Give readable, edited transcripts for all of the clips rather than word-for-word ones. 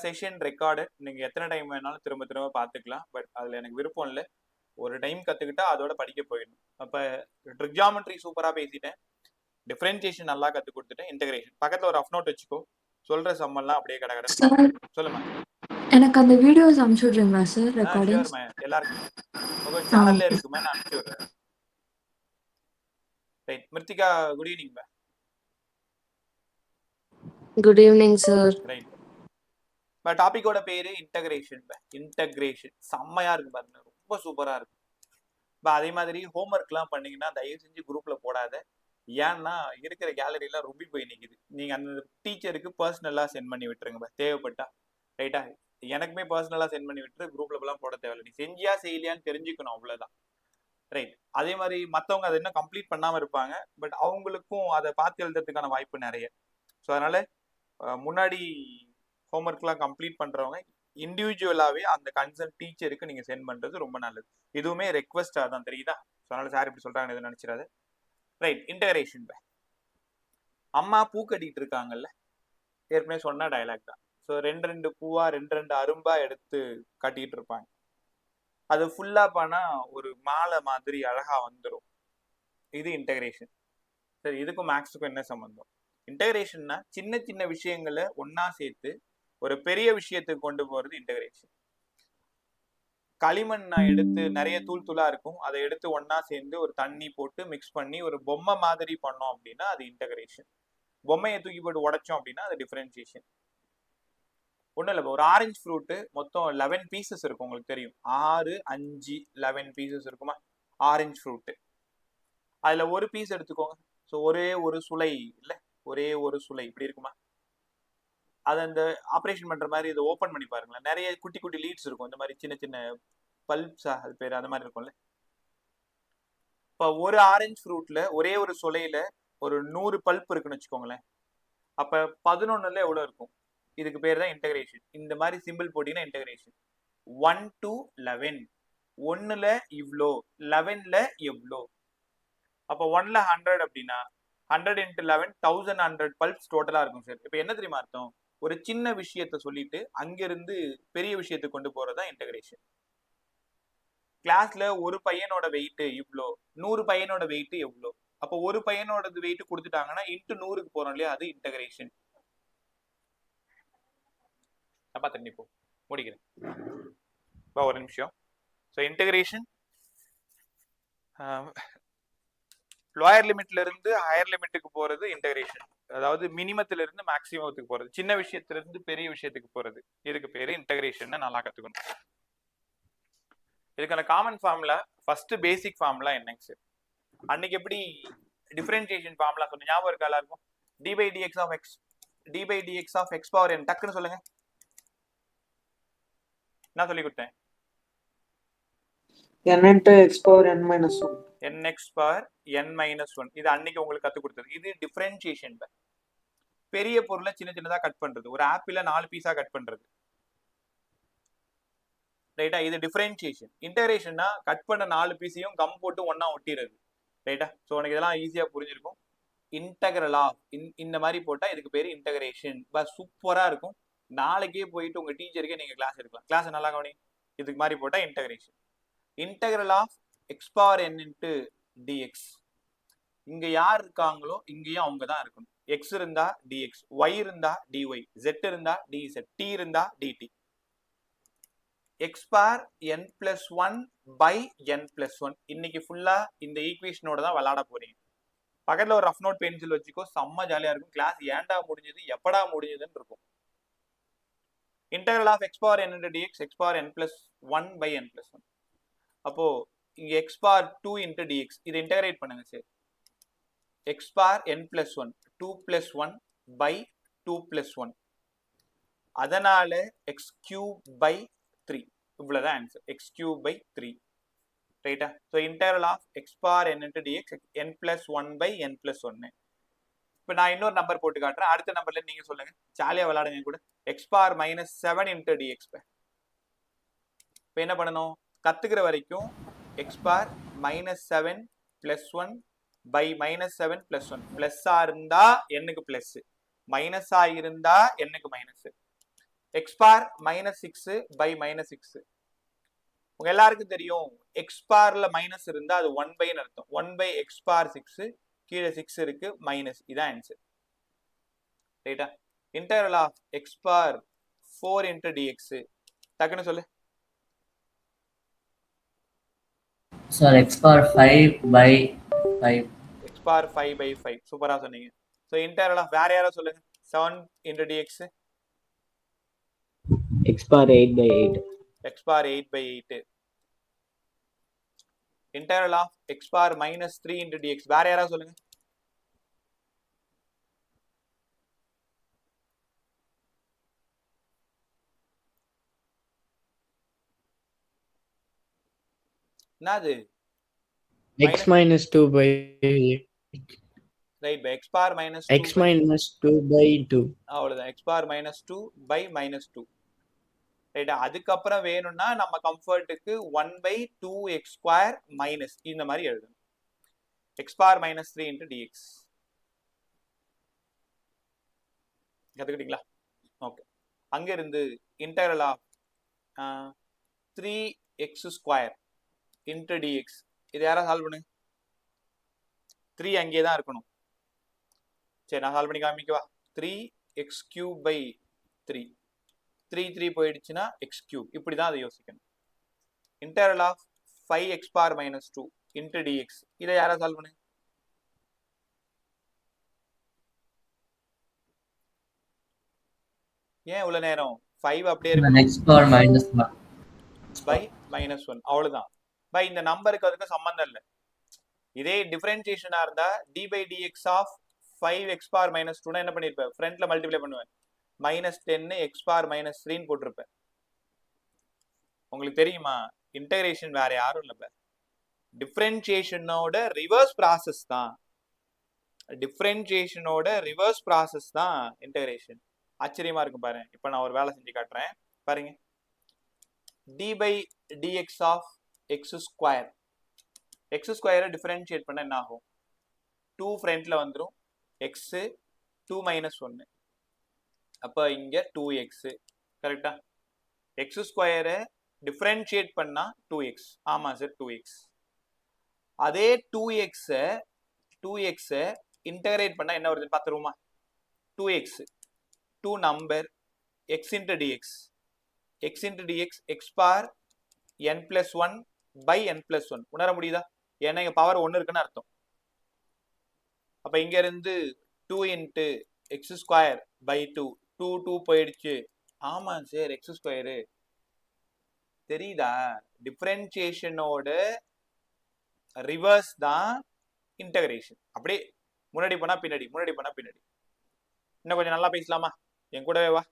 Session record நீங்கள் எத்தனை time வேணாலும் திரும்ப திரும்ப பார்த்துக்கலாம். பட் அதில் எனக்கு விருப்பம் இல்லை. ஒரு டைம் கற்றுக்கிட்டா அதோட படிக்க போயிடணும். அப்போ ட்ரிக்ஜாமெட்ரி சூப்பராக பேசிட்டேன், டிஃபரன்சியேஷன் நல்லா கற்றுக் கொடுத்துட்டேன், இன்டகிரேஷன் பக்கத்தில் ஒரு ரஃப் நோட் வச்சுக்கோ, சொல்கிற சம்மெல்லாம் அப்படியே கடகடன்னு பார்ப்போம். சொல்லுமா? எனக்கு அந்த வீடியோஸ் அனுப்பிச்சு விட்றீங்களா சார்? ரெக்கார்டிங் ஷியோர்மா, எல்லாருக்குமே உங்கள் சேனல்ல இருக்குமே, நான் அனுப்பிச்சி விட்றேன். ரைட். மிருத்திகா, குட் ஈவினிங் பா. Good evening sir. ரைட். டாபிக்கோட பேரு இன்டகிரேஷன். இன்டகிரேஷன் செம்மையா இருக்கு பாருங்க, ரொம்ப சூப்பரா இருக்கு. அதே மாதிரி ஹோம்ஒர்க்லாம் பண்ணீங்கன்னா தயவு செஞ்சு குரூப்ல போடாத. ஏன்னா இருக்கிற கேலரிலாம் ரொம்ப போய் நிற்குது. நீங்கள் அந்த டீச்சருக்கு பர்சனலாக சென்ட் பண்ணி விட்டுருங்க தேவைப்பட்டா. ரைட்டா? எனக்குமே பர்சனலாக சென்ட் பண்ணி விட்டுரு, குரூப்லலாம் போட தேவையில்லை. நீ செஞ்சியா செய்யலையான்னு தெரிஞ்சுக்கணும், அவ்வளோதான். ரைட். அதே மாதிரி மற்றவங்க அதை இன்னும் கம்ப்ளீட் பண்ணாமல் இருப்பாங்க, பட் அவங்களுக்கும் அதை பார்த்து எழுதுறதுக்கான வாய்ப்பு நிறைய. ஸோ அதனால முன்னாடி ஹோம்ஒர்க்லாம் கம்ப்ளீட் பண்ணுறவங்க இண்டிவிஜுவலாகவே அந்த கன்சர்ன் டீச்சருக்கு நீங்கள் சென்ட் பண்ணுறது ரொம்ப நல்லது. இதுவுமே ரெக்வஸ்டாக தான், தெரியுதா? ஸோ அதனால சார் இப்படி சொல்கிறாங்கன்னு எதுவும் நினச்சிடாது. ரைட். இன்டகிரேஷன். அம்மா பூ கட்டிட்டு இருக்காங்கல்ல, ஏற்கனவே சொன்ன டயலாக் தான். ஸோ ரெண்டு ரெண்டு பூவா ரெண்டு ரெண்டு அரும்பா எடுத்து கட்டிட்டு இருப்பாங்க. அது ஃபுல்லா பண்ணா ஒரு மாலை மாதிரி அழகா வந்துடும். இது இன்டகிரேஷன். சரி, இதுக்கும் மேக்ஸுக்கும் என்ன சம்பந்தம்? இன்டகிரேஷன்னா சின்ன சின்ன விஷயங்களை ஒன்னா சேர்த்து ஒரு பெரிய விஷயத்துக்கு கொண்டு போறது இன்டகிரேஷன். களிமண் எடுத்து நிறைய தூள் தூளா இருக்கும், அதை எடுத்து ஒன்னா சேர்ந்து ஒரு தண்ணி போட்டு மிக்ஸ் பண்ணி ஒரு பொம்மை மாதிரி பண்ணோம் அப்படின்னா அது இன்டகிரேஷன். பொம்மையை தூக்கி போட்டு உடைச்சோம் அப்படின்னா அது டிஃபரன்சியேஷன். ஒன்றும் இல்லை, ஒரு ஆரஞ்சு ஃப்ரூட்டு மொத்தம் 11 பீசஸ் இருக்கும், உங்களுக்கு தெரியும். 6, 5, 11 பீசஸ் இருக்குமா ஆரஞ்சு ஃப்ரூட்டு. அதில் ஒரு பீஸ் எடுத்துக்கோங்க. ஸோ ஒரே ஒரு சுளை இல்லை, ஒரே ஒரு சுளை இப்படி இருக்குமா? அதை அந்த ஆப்ரேஷன் பண்ணுற மாதிரி இதை ஓப்பன் பண்ணி பாருங்களேன். நிறைய குட்டி குட்டி லீட்ஸ் இருக்கும், இந்த மாதிரி சின்ன சின்ன பல்ப்ஸா அது பேர், அந்த மாதிரி இருக்கும்ல. இப்போ ஒரு ஆரஞ்சு ஃப்ரூட்ல ஒரே ஒரு சுளையில ஒரு 100 பல்ப் இருக்குன்னு வச்சுக்கோங்களேன். அப்போ 11ல எவ்வளோ இருக்கும்? இதுக்கு பேர் தான் இன்டகிரேஷன். இந்த மாதிரி சிம்பிள் போட்டீங்கன்னா இன்டகிரேஷன். 1 to 11, 1ல இவ்வளோ, 11ல எவ்வளோ. அப்போ 1ல 100 அப்படின்னா 100 into 11, 1100 பல்ப்ஸ் டோட்டலா இருக்கும் சார். இப்போ என்ன தெரியுமா அர்த்தம்? ஒரு சின்ன விஷயத்த சொல்லிட்டு அங்கிருந்து பெரிய விஷயத்துக்கு கொண்டு போறதா இன்டகிரேஷன். கிளாஸ்ல ஒரு பையனோட வெயிட் இவ்வளோ, 100 பையனோட வெயிட் எவ்வளோ. அப்போ ஒரு பையனோட வெயிட் கொடுத்துட்டாங்கன்னா இன்ட்டு 100க்கு போறோம் இல்லையா, அது இன்டகிரேஷன். அப்பா தண்ணி போ, முடிக்கிறேன் ஒரு நிமிஷம். ஸோ இன்டகிரேஷன் லோயர் லிமிட்ல இருந்து ஹையர் லிமிட்டுக்கு போறது இன்டகிரேஷன். அதாவது மினிமத்துல இருந்து மேக்சிமத்துக்கு போறது, சின்ன விஷயத்துல இருந்து பெரிய விஷயத்துக்கு போறது, இதுக்கு பேரு இன்டகிரேஷன். நல்லா கத்துக்கணும். இதுக்கான common formula, first basic formula என்னங்க சார்? அன்னைக்கு எப்படி டிஃபரன்சியேஷன் ஃபார்முலா சொன்ன ஞாபகம் இருக்கா எல்லாருக்கும்? D by dx of x, d by dx of x power n. டக்குன்னு சொல்லுங்க, நான் சொல்லி கொடுத்தேன். n into x power n minus 1. nx power n minus 1. இது அன்னைக்கு உங்களுக்கு கத்து கொடுத்தது. இது டிஃபரன்சியேஷன். பெரிய பொருளை சின்ன சின்னதா கட் பண்றது, ஒரு ஆப்பிள 4 பீஸா கட் பண்றது. ரைட்டா? இது டிஃபரன்சியேஷன். இன்டகிரேஷன்னா கட் பண்ண 4 பீஸையும் கம் போட்டு ஒன்னா ஒட்டிடுறது. ரைட்டா? ஸோ உனக்கு இதெல்லாம் ஈஸியா புரிஞ்சிருக்கும். இன்டகிரல் ஆஃப் இந்த மாதிரி போட்டா இதுக்கு பேரு இன்டகிரேஷன். சூப்பரா இருக்கும். நாளைக்கே போயிட்டு உங்க டீச்சருக்கே நீங்க கிளாஸ் எடுக்கலாம். கிளாஸ் நல்லா கவனி. இதுக்கு மாதிரி போட்டா integration. Integral of x power n into d x. இங்க யார் இருக்காங்களோ இங்கேயும் அவங்க தான் இருக்கணும். எக்ஸ் இருந்தா டிஎக்ஸ், ஒய் இருந்தா டிஒய், ஜெட் இருந்தா டிசெட், டி இருந்தா d t. X power n plus 1 by n plus 1. இன்னைக்கு ஃபுல்லா இந்த ஈக்குவேஷனோட தான் விளையாட போறீங்க. பக்கத்துல ஒரு ரஃப் நோட் பென்சில் வச்சுக்கோ, செம்ம ஜாலியா இருக்கும். கிளாஸ் ஏன்டா முடிஞ்சது, எப்படா முடிஞ்சதுன்னு இருக்கும். Integral of x power n into d x, x power n plus 1 by n plus 1. அப்போ இங்க எக்ஸ் பார் 2 இன்டு டிஎக்ஸ், இதை இன்டகிரேட் பண்ணுங்க sir. X power n plus 1, 2 plus 1 by 2 plus 1. அதனால எக்ஸ் கியூப் பை 3. இவ்வளவுதான் ஆன்சர், எக்ஸ் கியூப் பை 3. ரைட்டா? So integral of x power n into d x, n plus 1 by n plus 1. இப்போ நான் இன்னொரு number போட்டு காட்டுறேன், அடுத்த நம்பர்ல நீங்க சொல்லுங்க, ஜாலியா விளையாடுங்க கூட. X power minus 7 into dx. இப்போ என்ன பண்ணணும்? கத்துக்கிற வரைக்கும் x power minus 7 plus 1 by minus 7 plus 1. பிளஸ்ஸா இருந்தா என்னுக்கு பிளஸ், மைனஸா இருந்தா என்னுக்கு minus. X power minus six by minus six. உங்க எல்லாருக்கும் தெரியும் எக்ஸ் பார்ல மைனஸ் இருந்தா அது 1 பைன்னு அர்த்தம். 1 பை எக்ஸ் பார் 6, கீழே 6 இருக்கு மைனஸ், இதான் ஆன்சர். ரைட்டா? Integral of x power 4 into dx டக்குன்னு சொல்லு. Sir x power 5 by 5. X power 5 by 5 சூப்பரா சொன்னீங்க. ஸோ இன்டெகிரல் ஆஃப் வேற யாரோ சொல்லுங்க. 7 into dx x power 8 by 8. X power 8 by 8. Integral of x power minus 3 into d x வேற யாரோ சொல்லுங்க. என்னது? x minus 2 by right by x power minus x minus 2 by 2. அவ்வளவுதான். X power minus 2 by minus 2. ரைட்டா? அதுக்கப்புறம் வேணும்னா நம்ம கம்ஃபர்ட்டுக்கு 1 பை 2 எக்ஸ் ஸ்கொயர் மைனஸ் இந்த மாதிரி எழுதணும். X power minus 3 into dx கத்துக்கிட்டீங்களா? Okay. அங்க இருந்து integral of 3x square into d x இது யாரா சால்வ் பண்ணுங்க. 3 அங்கேயே தான் இருக்கணும். சரி, நான் சால்வ் பண்ணி காமிக்கவா? 3x cube by 3. 3 போயிடுச்சுன்னா x கியூப். இப்படி தான் அதை யோசிக்கணும். Integral of 5x power minus 2 into d x இதை யாரா சால்வ் பண்ணுங்க. ஏன் இவ்வளவு நேரம்? 5 அப்படியே இருக்கு x power minus 1. By minus 1 அவ்வளவுதான். பை இந்த நம்பருக்கு அதுக்கு சம்பந்தம் இல்லை. இதே டிஃபரன்சியேஷனா இருந்தா d by dx of 5x power minus 2 என்ன பண்ணிருப்பேன்? ஃப்ரண்ட்ல மல்டிப்ளை பண்ணுவேன். மைனஸ் 10 எக்ஸ் பார் மைனஸ் 3 போட்டிருப்பேன். உங்களுக்கு தெரியுமா இன்டகிரேஷன் வேற யாரும் இல்லை. டிஃபரன்சியேஷனோட ரிவர்ஸ் ப்ராசஸ் தான். டிஃபரன்சியேஷனோட ரிவர்ஸ் ப்ராசஸ் தான் இன்டகிரேஷன். ஆச்சரியமா இருக்கும் பாருங்க. இப்போ நான் ஒரு வேலை செஞ்சு காட்டுறேன் பாருங்க. D by dx of x square. X ஸ்கொயரை டிஃபரன்ஷியேட் பண்ண என்ன ஆகும்? 2 ஃப்ரண்ட்ல வந்துடும். X 2 minus 1. அப்போ இங்க 2x கரெக்டா? எக்ஸ் ஸ்கொயரை டிஃபரன்ஷியேட் பண்ணா 2x. ஆமா சார் 2x. அதே 2x இன்டகிரேட் பண்ணா என்ன வருதுன்னு பார்த்துருவோமா? 2x 2 number x into dx. x into dx x bar n plus 1 by n plus 1. உணர முடியுதா? ஏன்னா இங்க பவர் 1 இருக்குன்னு அர்த்தம். அப்ப இங்க இருந்து 2 into x ஸ்கொயர் by 2. 2 போயிடுச்சு. ஆமா சார் x ஸ்கொயரு. தெரியுதா? டிஃபரன்சியேஷனோட ரிவர்ஸ் தான் இன்டகிரேஷன். அப்படியே முன்னாடி போனா பின்னாடி, முன்னாடி போனா பின்னாடி. இன்னும் கொஞ்சம் நல்லா பேசலாமா? என் கூடவே வா.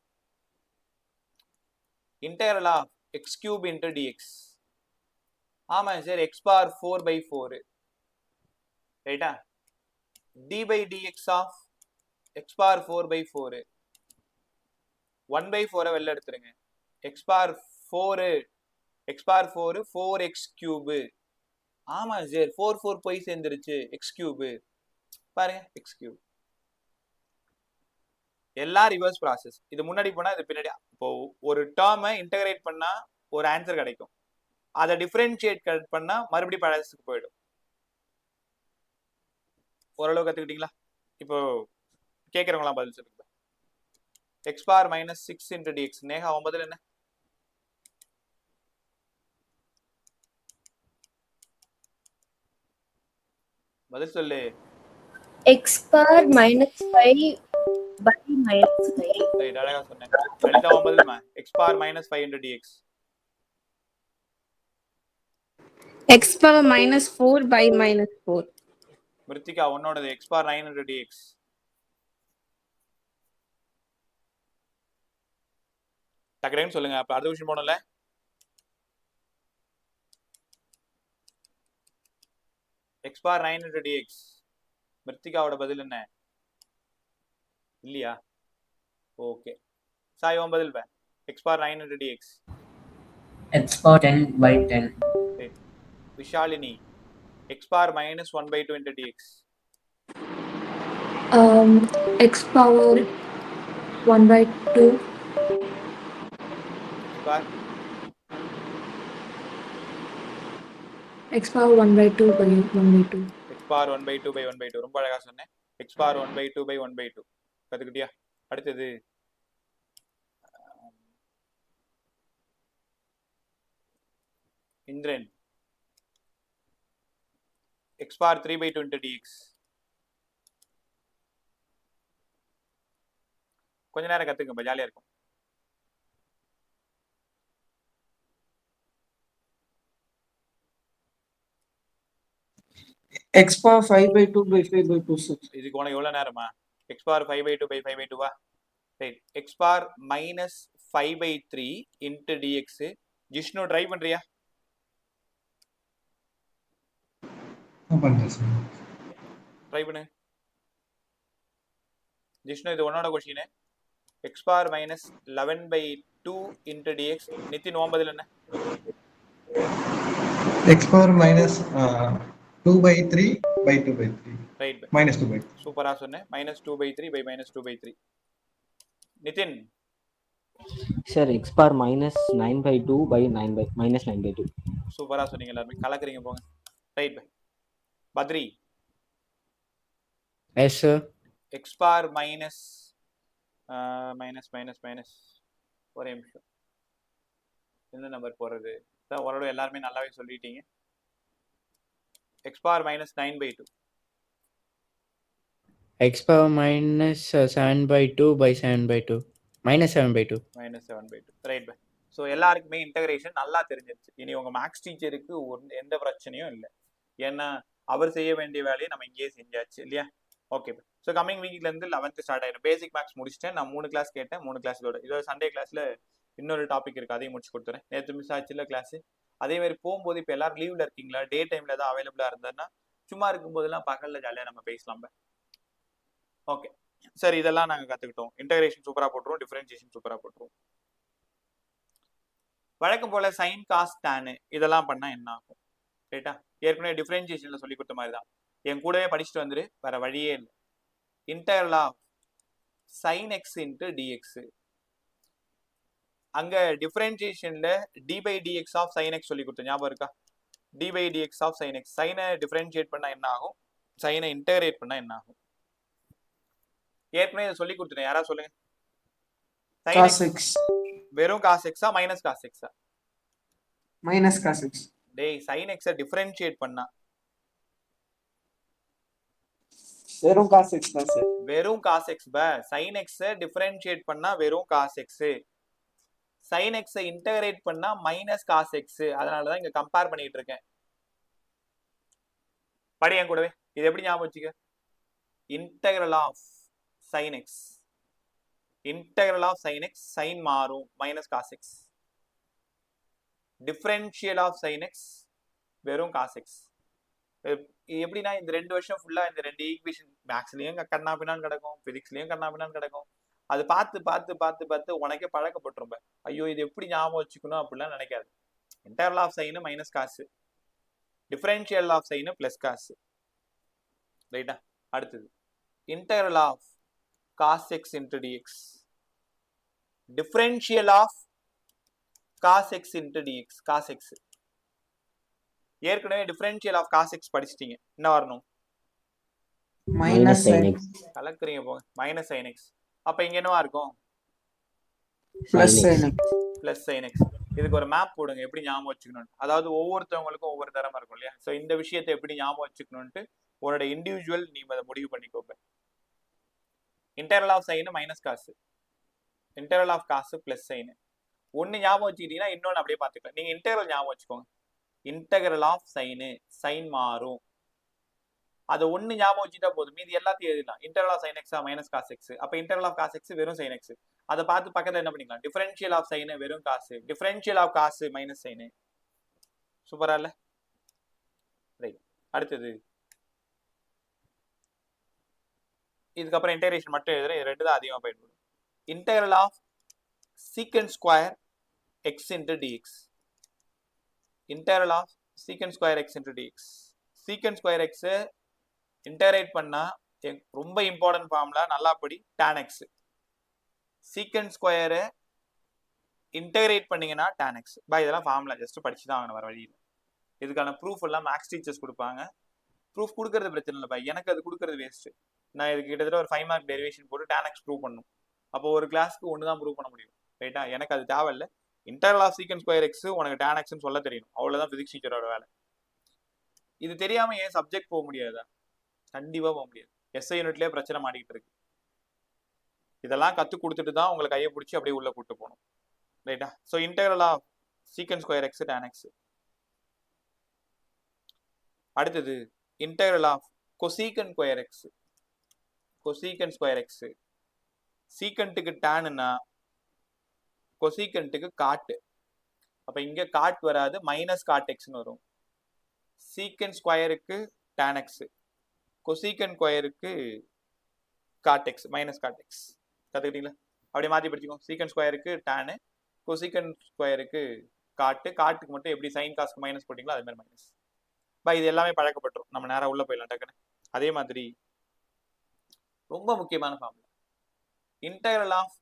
Integral of x cube into d x. ஆமா சார் எக்ஸ் பார் 4 பை 4. ரைட்டா? D by dx of x power 4 by 4. 1 by 4 வெளில எடுத்துருங்க. X power 4 4x cube. ஆமா சார் 4 போய் சேர்ந்துருச்சு. எக்ஸ் கியூபு பாருங்க. எக்ஸ் கியூப் எல்லாம் ரிவர்ஸ் ப்ராசஸ். இது முன்னாடி போனா இது பின்னாடி. இப்போ ஒரு டேர்மை இன்டகிரேட் பண்ணா ஒரு ஆன்சர் கிடைக்கும். அதை டிஃபரன்ஷியேட் பண்ணா மறுபடியும் பழசுக்கு போயிடும். ஓரளவு கத்துக்கிட்டீங்களா? இப்போ கேட்கறவங்களாம் பதில் சொல்லுங்க. X power minus 6 into dx. Neha 9 என்ன? பதில் சொல்லு. x power minus 5 by minus 5. Right, அழகா சொன்னேன். Kanitha 9 x power minus 5 into dx. x power minus 4 by minus 4. Mrithika உன்னோடது எக்ஸ் பார் 9 இன்டு டிஎக்ஸ். டக்குன்னு சொல்லுங்க. அப்ப அடுத்த விஷயம் போனல எக்ஸ் பார் 9 இன்டு டிஎக்ஸ். மிருத்திகாவோட பதில் என்ன? இல்லையா? ஓகே. சாய் உன் பதில் பே. X power 9 into dx. x power 10 by 10. Vishalini x power minus 1 by 2 into dx. X power 1 by 2. Power x power 1 by 2 by 1 by 2. x power 1 by 2 by 1 by 2 ரொம்ப அழகா சொன்னேன். x power 1 by 2 by 1 by 2 கத்துக்கிட்டியா? அடுத்தது Indiran x power 3 by 2 into dx. கொஞ்ச நேரம் கத்துக்கங்க, ஜாலியா இருக்கும். x power 5 by 2 by 5 by 2 sir. இதுக்கு உனக்கு எவ்வளவு நேரமா? x power 5 by 2 by 5 by 2 வா? Right. x power minus 5 by 3 into dx. Jishnu try பண்றியா? பண்றேன் சார். ட்ரை பண்ணு ஜிஷ்ணு. இது உன்னோட question. x power minus 11 by 2 into dx. Nitin உன் பதில் என்ன? x power minus 2 by 3 by 2 by 3. Right. minus 2 by 3. சூப்பரா சொன்னேன். minus 2 by 3 by minus 2 by 3. Nitin Sir, x power minus 9 by 2 by 9 by minus 9 by 2. சூப்பரா சொன்னீங்க, எல்லாரும் கலக்குறீங்க போங்க. Right. Badri Yes, sir. x power minus minus ஒரே நிமிஷம், எந்த நம்பர் போடுறது? ஓரளவு எல்லாருமே நல்லாவே சொல்லிட்டீங்க. x power minus 9 by 2. X power minus 7 by 2 by 7 by 2. Minus 7 by 2. minus 7 by 2. Right bye. So எல்லாருக்குமே இன்டகிரேஷன் நல்லா தெரிஞ்சிருச்சு. இனி உங்க மேக்ஸ் டீச்சருக்கு எந்த பிரச்சனையும் இல்லை. ஏன்னா அவர் செய்ய வேண்டிய வேலையை நம்ம இங்கேயே செஞ்சாச்சு இல்லையா? ஓகே. ஸோ கம்மிங் வீக்ல இருந்து 11th ஸ்டார்ட் ஆயிடும். பேசிக் மேக்ஸ் முடிச்சிட்டேன். நான் 3 கிளாஸ் கேட்டேன். 3 கிளாஸ் இதோட சண்டே கிளாஸ்ல இன்னொரு டாபிக் இருக்கு, அதையும் முடிச்சு கொடுத்துறேன். நேற்று மிஸ் ஆச்சுல கிளாஸ். அதே மாதிரி போகும்போது இப்போ எல்லாரும் லீவ்ல இருக்கீங்களா, டே டைம்ல ஏதாவது அவைலபிளா இருந்தாருன்னா சும்மா இருக்கும்போதெல்லாம் பகல்ல ஜாலியாக நம்ம பேசலாம். ஓகே சரி, இதெல்லாம் நாங்கள் கற்றுக்கிட்டோம். இன்டகிரேஷன் சூப்பராக போட்டுருவோம், டிஃபரன்சியேஷன் சூப்பராக போட்டுருவோம். வழக்கம் போல சைன் காஸ் டேனு இதெல்லாம் பண்ணால் என்ன ஆகும்? ரைட்டா? ஏற்கனவே டிஃபரன்சியேஷனில் சொல்லி கொடுத்த மாதிரி தான். என் கூடவே படிச்சுட்டு வந்துரு, வேற வழியே இல்லை. Integral of sine x into dx. அங்கே டிஃபரன்சியேஷனில் d by dx of sine x சொல்லி கொடுத்த ஞாபகம் இருக்கா? D by dx of sine x. சைனை டிஃபரன்ஷியேட் பண்ணால் என்ன ஆகும்? சைனை இன்டகிரேட் பண்ணால் என்ன ஆகும்? ஏற்கனவே இதை சொல்லி கொடுத்துட்டேன், யாரா சொல்லுங்க. cos x வெறும் காஸ் எக்ஸா மைனஸ் காஸ் எக்ஸா? minus cos x. டேய், சைன் எக்ஸை டிஃபரன்ஷியேட் பண்ணா வெறும் cos x தான் சார். வெறும் காஸ் எக்ஸ் பை. சைன் எக்ஸை டிஃபரன்ஷியேட் பண்ணா வெறும் காஸ் எக்ஸ். சைன் எக்ஸை இன்டகிரேட் பண்ணா மைனஸ் காஸ் எக்ஸ். அதனால தான் இங்க கம்பேர் பண்ணிட்டு இருக்கேன். படி என் கூடவே. இது எப்படி ஞாபகம் வச்சுக்க? Integral of sin x. Integral of sin x, sin மாறும் minus cos x. Differential of sin x வெறும் காஸ் எக்ஸ். எப்படின்னா இந்த 2 வருஷம் ஃபுல்லா இந்த 2 ஈக்குவேஷன் மேக்ஸ்லயும் கண்ணா பின்னான்னு கிடக்கும், பிசிக்ஸ்லயும் கண்ணா பின்னான்னு கிடக்கும். அது பார்த்து பார்த்து பார்த்து பார்த்து உனக்கே பழக்கப்பட்டிருப்ப. ஐயோ இது எப்படி ஞாபகம் வச்சுக்கணும் அப்படிலாம் நினைக்காது. Integral of sine minus cos, differential of sine plus cos. ரைட்டா? அடுத்தது integral of cos x into dx. differential of cos x into dx. cos x. ஏற்கனவே differential of cos x படிச்சிட்டீங்க. என்ன வரணும்? minus sin x கலக்குறீங்க போங்க. minus sin x. அப்ப இங்க என்னவா இருக்கும்? plus sin x. plus sin x. இதுக்கு ஒரு மேப் போடுங்க, எப்படி ஞாபகம் வச்சுக்கணும். அதாவது ஒவ்வொருத்தவங்களுக்கும் ஒவ்வொரு தரமா இருக்கும் இல்லையா? சோ இந்த விஷயத்தை எப்படி ஞாபகம் வச்சுக்கணும்னு உன்னோட இண்டிவிஜுவல் நீ அதை முடிவு பண்ணிக்கோங்க. Integral of sine minus cos, integral of cos plus sine. ஒன்னு ஞாபகம் வச்சுக்கிட்டீங்கன்னா இன்னொன்னு அப்படியே பார்த்துக்கலாம். நீங்க இன்டகரல் ஞாபகம் வச்சுக்கோங்க. இன்டகரல் ஆஃப் சைனு, சைன் மாறும். அதை ஒன்னு ஞாபகம் வச்சுட்டா போதும், மீதி எல்லாத்தையும் எழுதலாம். இன்டகரல் ஆஃப் சைன் எக்ஸா மைனஸ் காஸ் எக்ஸ். அப்ப இன்டகரல் ஆஃப் காஸ் எக்ஸ் வெறும் சைன் எக்ஸ். அதை பார்த்து பக்கத்துல என்ன பண்ணிக்கலாம்? டிஃபரன்ஷியல் ஆஃப் சைனு வெறும் காசு, டிஃபரன்ஷியல் ஆஃப் காசு மைனஸ் சைனு. சூப்பரா இல்ல? ரைட். அடுத்தது இதுக்கப்புறம் இன்டகிரேஷன் மட்டும் எழுதுறேன். இது 2 தான் அதிகமாக பயன்படும். Integral of secant square x into dx. Integral of secant square x into dx. Secant square x integrate பண்ணா ரொம்ப இம்பார்ட்டன்ட் ஃபார்முலா, நல்லா படி. tan x. சீக்கண்ட் ஸ்கொயரை இன்டகிரேட் பண்ணீங்கன்னா tan x. இதெல்லாம் ஃபார்முலா ஜஸ்ட் படிச்சு தான் ஆகணும், வர வழியில். இதுக்கான ப்ரூஃப் எல்லாம் மேக்ஸ் டீச்சர்ஸ் கொடுப்பாங்க. ப்ரூஃப் கொடுக்கறது பிரச்சனை இல்லை எனக்கு அது கொடுக்கறது வேஸ்ட். நான் இதுக்கு கிட்டத்தட்ட ஒரு 5 மார்க் டெரிவேஷன் போட்டு tan x ப்ரூவ் பண்ணணும். அப்போ ஒரு கிளாஸ்க்கு ஒன்று தான் ப்ரூவ் பண்ண முடியும், ரைட்டா? எனக்கு அது தேவையில்லை. Interval of secant square x உனக்கு tan xன்னு சொல்ல தெரியணும், அவ்வளோதான் பிசிக்ஸ் டீச்சரோட வேலை. இது தெரியாம ஏன் சப்ஜெக்ட் போக முடியாதா? கண்டிப்பா போக முடியாது. எஸ்ஐ யூனிட்லயே பிரச்சனை மாட்டிக்கிட்டு இருக்கு. இதெல்லாம் கற்றுக் கொடுத்துட்டு தான் உங்களை கையை பிடிச்சி அப்படியே உள்ள கூட்டு போகணும், ரைட்டா? So integral of secant square x tan x. அடுத்தது integral of cosecant square x. Cosecant square x சீக்கண்ட்டுக்கு டேனுன்னா கொசீக்கண்ட்டுக்கு காட்டு. அப்ப இங்க காட் வராது, மைனஸ் காட் எக்ஸ்னு வரும். சீக்கன்ட் ஸ்கொயருக்கு tan x, கொசீக்கன்ட் ஸ்கொயருக்கு cot x, minus cot x. கற்றுக்கிட்டீங்களா? அப்படியே மாற்றி படிச்சுக்கோங்க. சீக்கன்ட் ஸ்கொயருக்கு டேனு, கொசீக்கன்ட் ஸ்கொயருக்கு காட்டு. காட்டுக்கு மட்டும் எப்படி சைன் காஸ்க்கு மைனஸ் போட்டிங்களோ அதே மாதிரி மைனஸ். இது எல்லாமே பழக்கப்பட்டுரும், நம்ம நேராக உள்ள போயிடலாம் டக்குன்னு. அதே மாதிரி ரொம்ப முக்கியமான formula integral of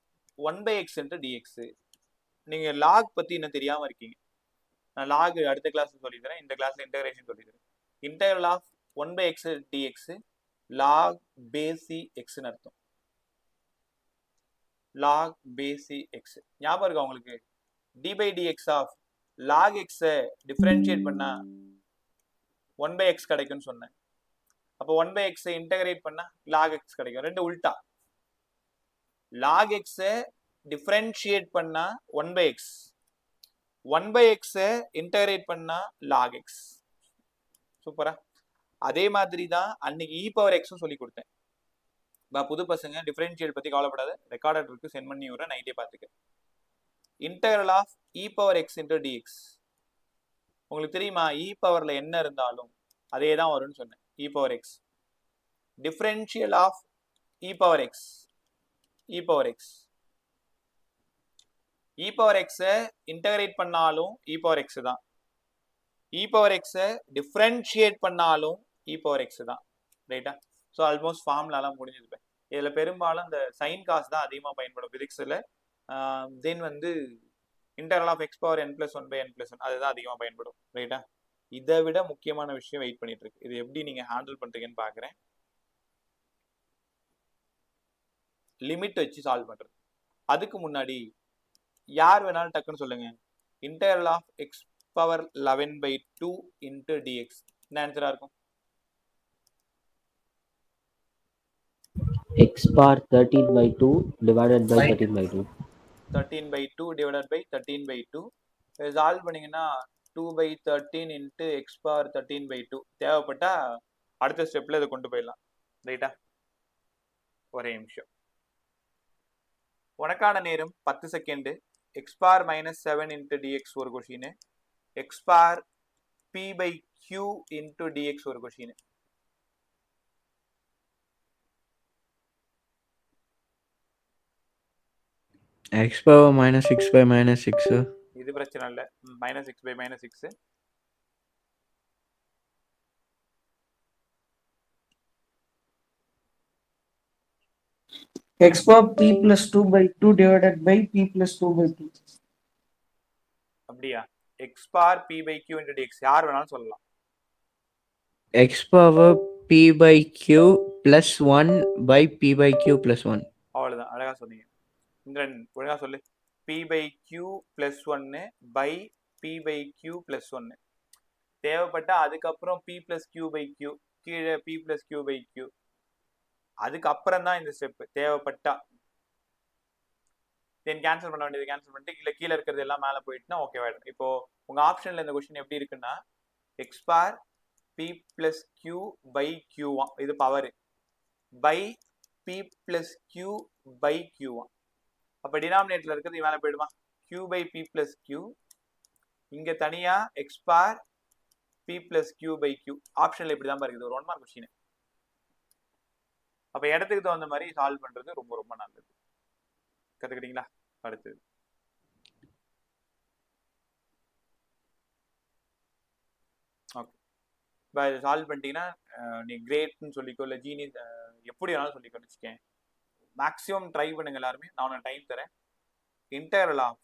1/x into dx. நீங்கள் லாக் பற்றி இன்னும் தெரியாமல் இருக்கீங்க. நான் லாக் அடுத்த கிளாஸ் சொல்லித்தரேன், இந்த கிளாஸ்ல இன்டெகிரேஷன் சொல்லித்தரேன். Integral of 1/x dx log base xன்னு அர்த்தம். log base x ஞாபகம் இருக்கா உங்களுக்கு? d/dx of log x differentiate பண்ணா 1/x கிடைக்கும்னு சொன்னேன். அப்போ 1/x இன்டகிரேட் பண்ணா log x கிடைக்கும். ரெண்டு உல்டா. log x டிஃபரன்ஷியேட் பண்ணா 1/x, 1/x இன்டகிரேட் பண்ணா log x. சூப்பரா? அதே மாதிரி தான் அன்னைக்கு e⁻x சொல்லி கொடுத்தேன். புது பசங்க டிஃபரன்ஷியேட் பத்தி கவலைப்படாத, ரெக்கார்டர் இருக்கு, சென்ட் பண்ணி விடுறேன், நைட்டே பார்த்துக்க. Integral of e⁻x into dx. உங்களுக்கு தெரியுமா e பவர்ல என்ன இருந்தாலும் அதே தான் வரும்னு சொன்னேன். e⁻x differential of e⁻x, e⁻x e⁻x integrate பண்ணாலும் e⁻x தான், e⁻x டிஃபரன்ஷியேட் பண்ணாலும் e⁻x தான், ரைட்டா? ஸோ ஆல்மோஸ்ட் ஃபார்ம்லாம் முடிஞ்சது. இதில் பெரும்பாலும் இந்த சைன் காஸ் தான் அதிகமாக பயன்படும் பிசிக்ஸில். தென் இன்டெக்ரல் ஆஃப் x⁻n+1/n+1 அதுதான் அதிகமாக பயன்படும், ரைட்டா? இதை விட முக்கியமான விஷயம் வெயிட் பண்ணிட்டு இருக்கு. இது எப்படி நீங்க ஹேண்டில் பண்றீங்கன்னு பார்க்குறேன். லிமிட் வச்சு சால்வ் பண்றது. அதுக்கு முன்னாடி யார் வேணாலும் டக்குன்னு சொல்லுங்க. Integral of x⁻11/2 into dx என்ன ஆன்சரா இருக்கும்? x⁻13/2 divided by 13/2. 13/2 divided by 13/2. Solve பண்ணீங்கன்னா 2/13 into x⁻13/2. தேவைப்பட்டா அடுத்த ஸ்டெப்ல இதை கொண்டு போயிடலாம், ரைட்டா? ஒரே நிமிஷம். உனக்கான நேரம் 10 செகண்ட். x⁻−7 into dx ஒரு கொஷின், x⁻p/q into dx ஒரு கொஷின். x⁻−6/−6. இது பிரச்சனை இல்லை, -6/−6. x⁻p+2/2 divided by p+2/2. அப்படியா? x⁻p/q into dx யார் வேணாலும் சொல்லலாம். x⁻p/q +1 by p/q +1. அவ்வளவுதான், அழகா சொன்னீங்க. இந்திரன் ஒழுங்கா சொல்லு. p/q +1 by p/q +1. தேவைப்பட்டா அதுக்கப்புறம் p+q/q, கீழே p+q/q. அதுக்கப்புறம் தான் இந்த ஸ்டெப் தேவைப்பட்டா. தென் கேன்சல் பண்ண வேண்டியது கேன்சல் பண்ணிட்டு கீழே இருக்கிறது எல்லாம் மேலே போயிட்டுனா ஓகே ஆயிடும். இப்போ உங்க ஆப்ஷன்ல இந்த கொஸ்டின் எப்படி இருக்குன்னா x⁻p+q/q இது பவர் by p+q/q. அப்ப டினாமினேட்டர்ல இருக்கிறது மேலே போயிடுமா? q/p+q. இங்க தனியா x⁻p+q/q. ஆப்ஷன்ல இப்படிதான் பாருங்க, ஒரு 1 மார்க் கொஸ்டின். அப்ப இடத்துக்கு தகுந்த மாதிரி சால்வ் பண்றது ரொம்ப ரொம்ப நல்லது. கத்துக்கிட்டீங்களா? அடுத்தது ஓகே. இப்போ இதை சால்வ் பண்ணிட்டீங்கன்னா நீ கிரேட்னு சொல்லிக்கோ, இல்லை ஜீனியஸ் எப்படி வேணாலும் சொல்லிக்கோன்னு வச்சுக்கேன். மேக்ஸிமம் ட்ரை பண்ணுங்க எல்லாருமே. நான் உனக்கு டைம் தரேன். Integral of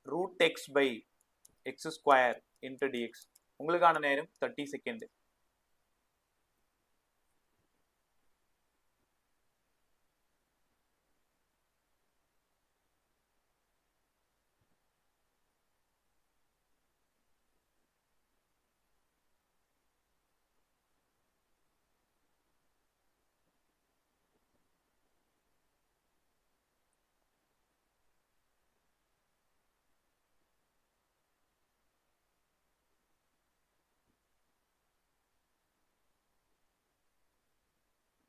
root x by x square into dx. உங்களுக்கான நேரம் 30 செகண்ட்.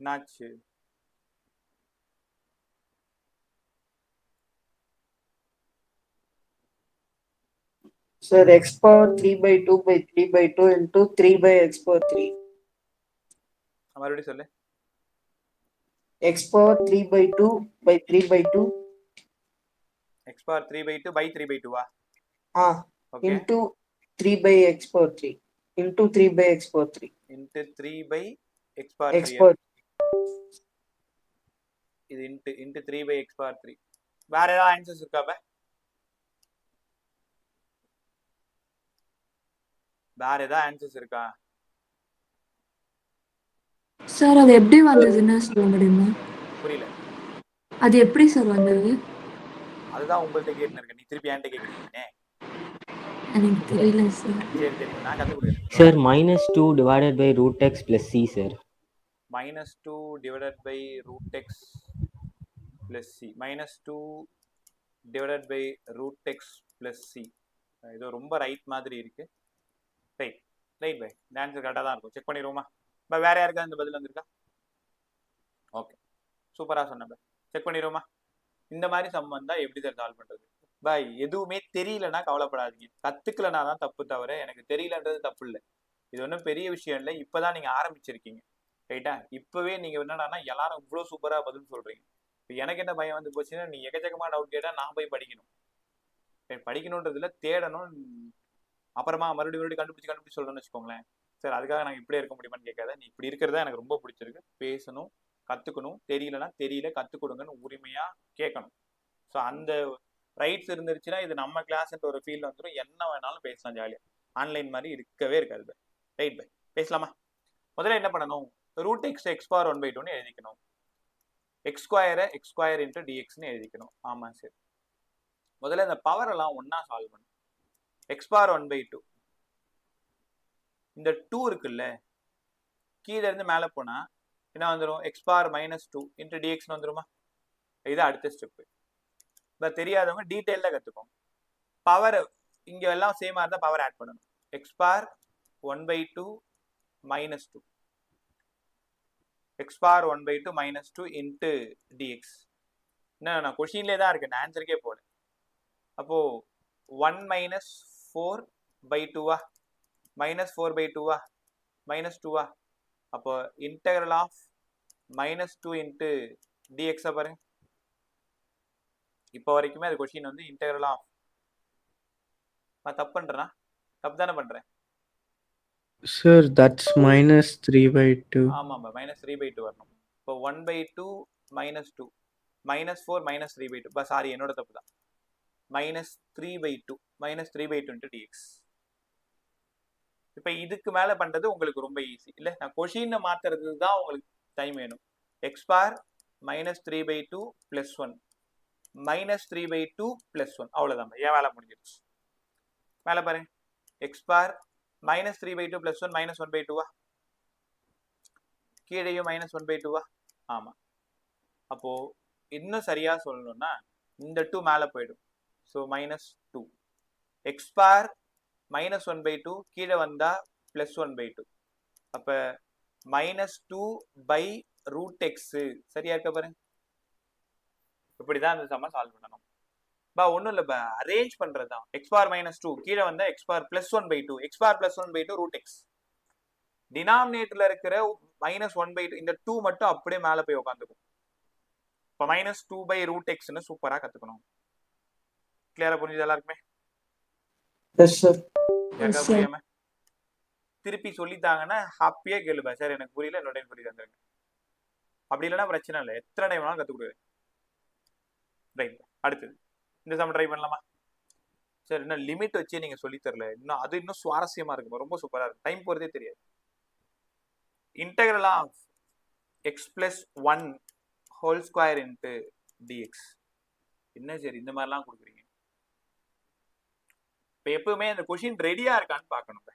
என்னாச்சு? Sir, x power 3 by 2 by 3 by 2 into 3 by x power 3. மறுபடியும் சொல்லு. X power 3 by 2 by 3 by 2. X power 3 by 2 by 3 by 2 okay. Into 3 by x power 3. Into 3 by x power 3. Into 3 by X power X 3. power இது into 3 by X power 3. வேற ஏதாவது answers இருக்காப்ப? வேற ஏதாவது answers இருக்கா? Sir அது எப்படி வந்ததுன்னு சொல்ல முடியுமா? புரியல. அது எப்படி சார் வந்தது? அதுதான் உங்கள்கிட்ட கேட்டுன்னு இருக்கேன். நீ திருப்பி என்கிட்ட கேட்குறீங்க. எனக்கு தெரியல சார். சரி தெரியும், நான் கற்றுக் கொடுக்குறேன். Sir, -2 divided by root x plus c, sir. -2 divided by root x plus c. -2 divided by root x plus c. இது ரொம்ப ரைட் மாதிரி இருக்கு. Right right bye. இந்த ஆன்சர் கரெக்டாக தான் இருக்கும். செக் பண்ணிடுவோமா? பை வேற யாருக்கா இந்த பதில் வந்திருக்கா? ஓகே, சூப்பராக சொன்னேன். செக் பண்ணிடுவோமா? இந்த மாதிரி சம் வந்தா எப்படி சார் சால்வ் பண்றது? பாய் எதுவுமே தெரியலன்னா கவலைப்படாதீங்க. கத்துக்கலனா தான் தப்பு, தவிர எனக்கு தெரியலன்றது தப்பு இல்லை. இது ஒன்றும் பெரிய விஷயம் இல்லை. இப்பதான் நீங்க ஆரம்பிச்சிருக்கீங்க, ரைட்டா? இப்பவே நீங்க என்னடான்னா எல்லாரும் இவ்வளவு சூப்பரா பதில் சொல்றீங்க. இப்போ எனக்கு என்ன பயம் வந்து போச்சுன்னா, நீ எக்கச்சக்கமா டவுட் கேட்டா நான் போய் படிக்கணும். படிக்கணுன்றதுல தேடணும், அப்புறமா மறுபடியும் கண்டுபிடிச்சு சொல்லணும்னு வச்சுக்கோங்களேன். சார் அதுக்காக நாங்கள் இப்படியே இருக்க முடியுமான்னு கேட்காத. நீ இப்படி இருக்கிறதா எனக்கு ரொம்ப பிடிச்சிருக்கு. பேசணும், கத்துக்கணும், தெரியலன்னா தெரியல, கற்றுக் கொடுங்கன்னு உரிமையா கேட்கணும். ஸோ அந்த ரைட்ஸ் இருந்துருச்சுன்னா இது நம்ம கிளாஸ்ன்ற ஒரு ஃபீல் வந்துடும். என்ன வேணாலும் பேசலாம் ஜாலியாக. ஆன்லைன் மாதிரி இருக்கவே இருக்காது. Right bye. பேசலாமா? முதல்ல என்ன பண்ணணும்? ரூட் எக்ஸ் எக்ஸ் பவர் 1/2 எழுதிக்கணும். எக்ஸ் ஸ்கொயரை எக்ஸ் ஸ்கொயர் இன்ட்டு டிஎக்ஸ்னு எழுதிக்கணும். ஆமாம் சரி. முதல்ல இந்த பவர் எல்லாம் ஒன்னா சால்வ் பண்ணும். எக்ஸ் பவர் 1/2 இந்த 2 இருக்குல்ல, கீழே இருந்து மேலே போனா என்ன வந்துடும்? எக்ஸ் பவர் -2 இன்ட்டு டிஎக்ஸ்னு வந்துருமா? இது அடுத்த ஸ்டெப்பு. இப்போ தெரியாதவங்க டீட்டெயிலாக கற்றுக்கோங்க. பவர் இங்கே எல்லாம் சேமாக இருந்தால் பவர் ஆட் பண்ணணும். X power 1/2 -2 X power 1/2 -2 into dx. என்ன நான் கொஷின்லேயே தான் இருக்கேன், நான் ஆன்சருக்கே போல. அப்போ 1 - 4/2 -4/2 -2 அப்போ இன்டெக்ரல் ஆஃப் -2 இன்ட்டு டிஎக்ஸை பாருங்க. இப்போ வரைக்குமே அது கொஸ்டின் வந்து இன்டெக்ரல் ஆஃப். நான் தப்பு பண்றேனா? தப்பு தானே பண்றேன். Sir, that's -3/2. ஆமாம், -3/2 வரணும். இப்போ 1/2 -2 -4 -3/2. சாரி, என்னோட தப்பு தான். -3/2 -3/2 இன்ட்டு டிஎக்ஸ். இப்போ இதுக்கு மேலே பண்றது உங்களுக்கு ரொம்ப ஈஸி இல்லை? நான் கொஷினை மாத்துறது தான் உங்களுக்கு டைம் வேணும். எக்ஸ் பார் -3/2 + 1 -3/2 + 1 அவ்வளோதான். ஏன் வேலை முடிஞ்சிருச்சு. மேலே பாருங்க, எக்ஸ் பார் -3/2 + 1 -1/2 கீழேயும் -1/2. ஆமாம். அப்போ இன்னும் சரியா சொல்லணும்னா இந்த 2 மேலே போயிடும். ஸோ -2 எக்ஸ் பார் -1/2 கீழே வந்தா +1/2. அப்போ -2/√x சரியா இருக்க பாருங்க. இப்படிதான் இந்த சம்ம சால்வ் பண்ணணும். ஒன்றும் இல்லை, அரேஞ்ச் பண்றது தான். எக்ஸ் பார் -2 கீழே வந்தா எக்ஸ் பார் +1/2 எக்ஸ் பார் +1/2 √x. டினாமினேட்டர்ல இருக்கிற -1/2 இந்த 2 மட்டும் அப்படியே மேலே போய் உட்காந்துக்கும். இப்போ -2/√xன்னு சூப்பரா கத்துக்கணும். கிளியரா புரியுது எல்லாருக்குமே? புரியாம திருப்பி சொல்லித்தாங்கன்னா ஹாப்பியா கேளுப்பா. சார் எனக்கு புரியல, இன்னொரு டைம் புரியுது வந்துருங்க. அப்படி இல்லைன்னா பிரச்சனை இல்லை, எத்தனை டைம் வேணாலும் கற்றுக் கொடுக்குறேன். ரைட், அடுத்தது இந்த சம் ட்ரை பண்ணலாமா? சார் இன்னும் லிமிட் வச்சே நீங்க சொல்லி தரல. இன்னும் அது இன்னும் சுவாரஸ்யமா இருக்கும், ரொம்ப சூப்பரா இருக்கும், டைம் போறதே தெரியாது. Integral of x plus 1 whole square into dx. என்ன சார் இந்த மாதிரிலாம் கொடுக்குறீங்க? இப்போ எப்பவுமே அந்த கொஷின் ரெடியா இருக்கான்னு பார்க்கணும்.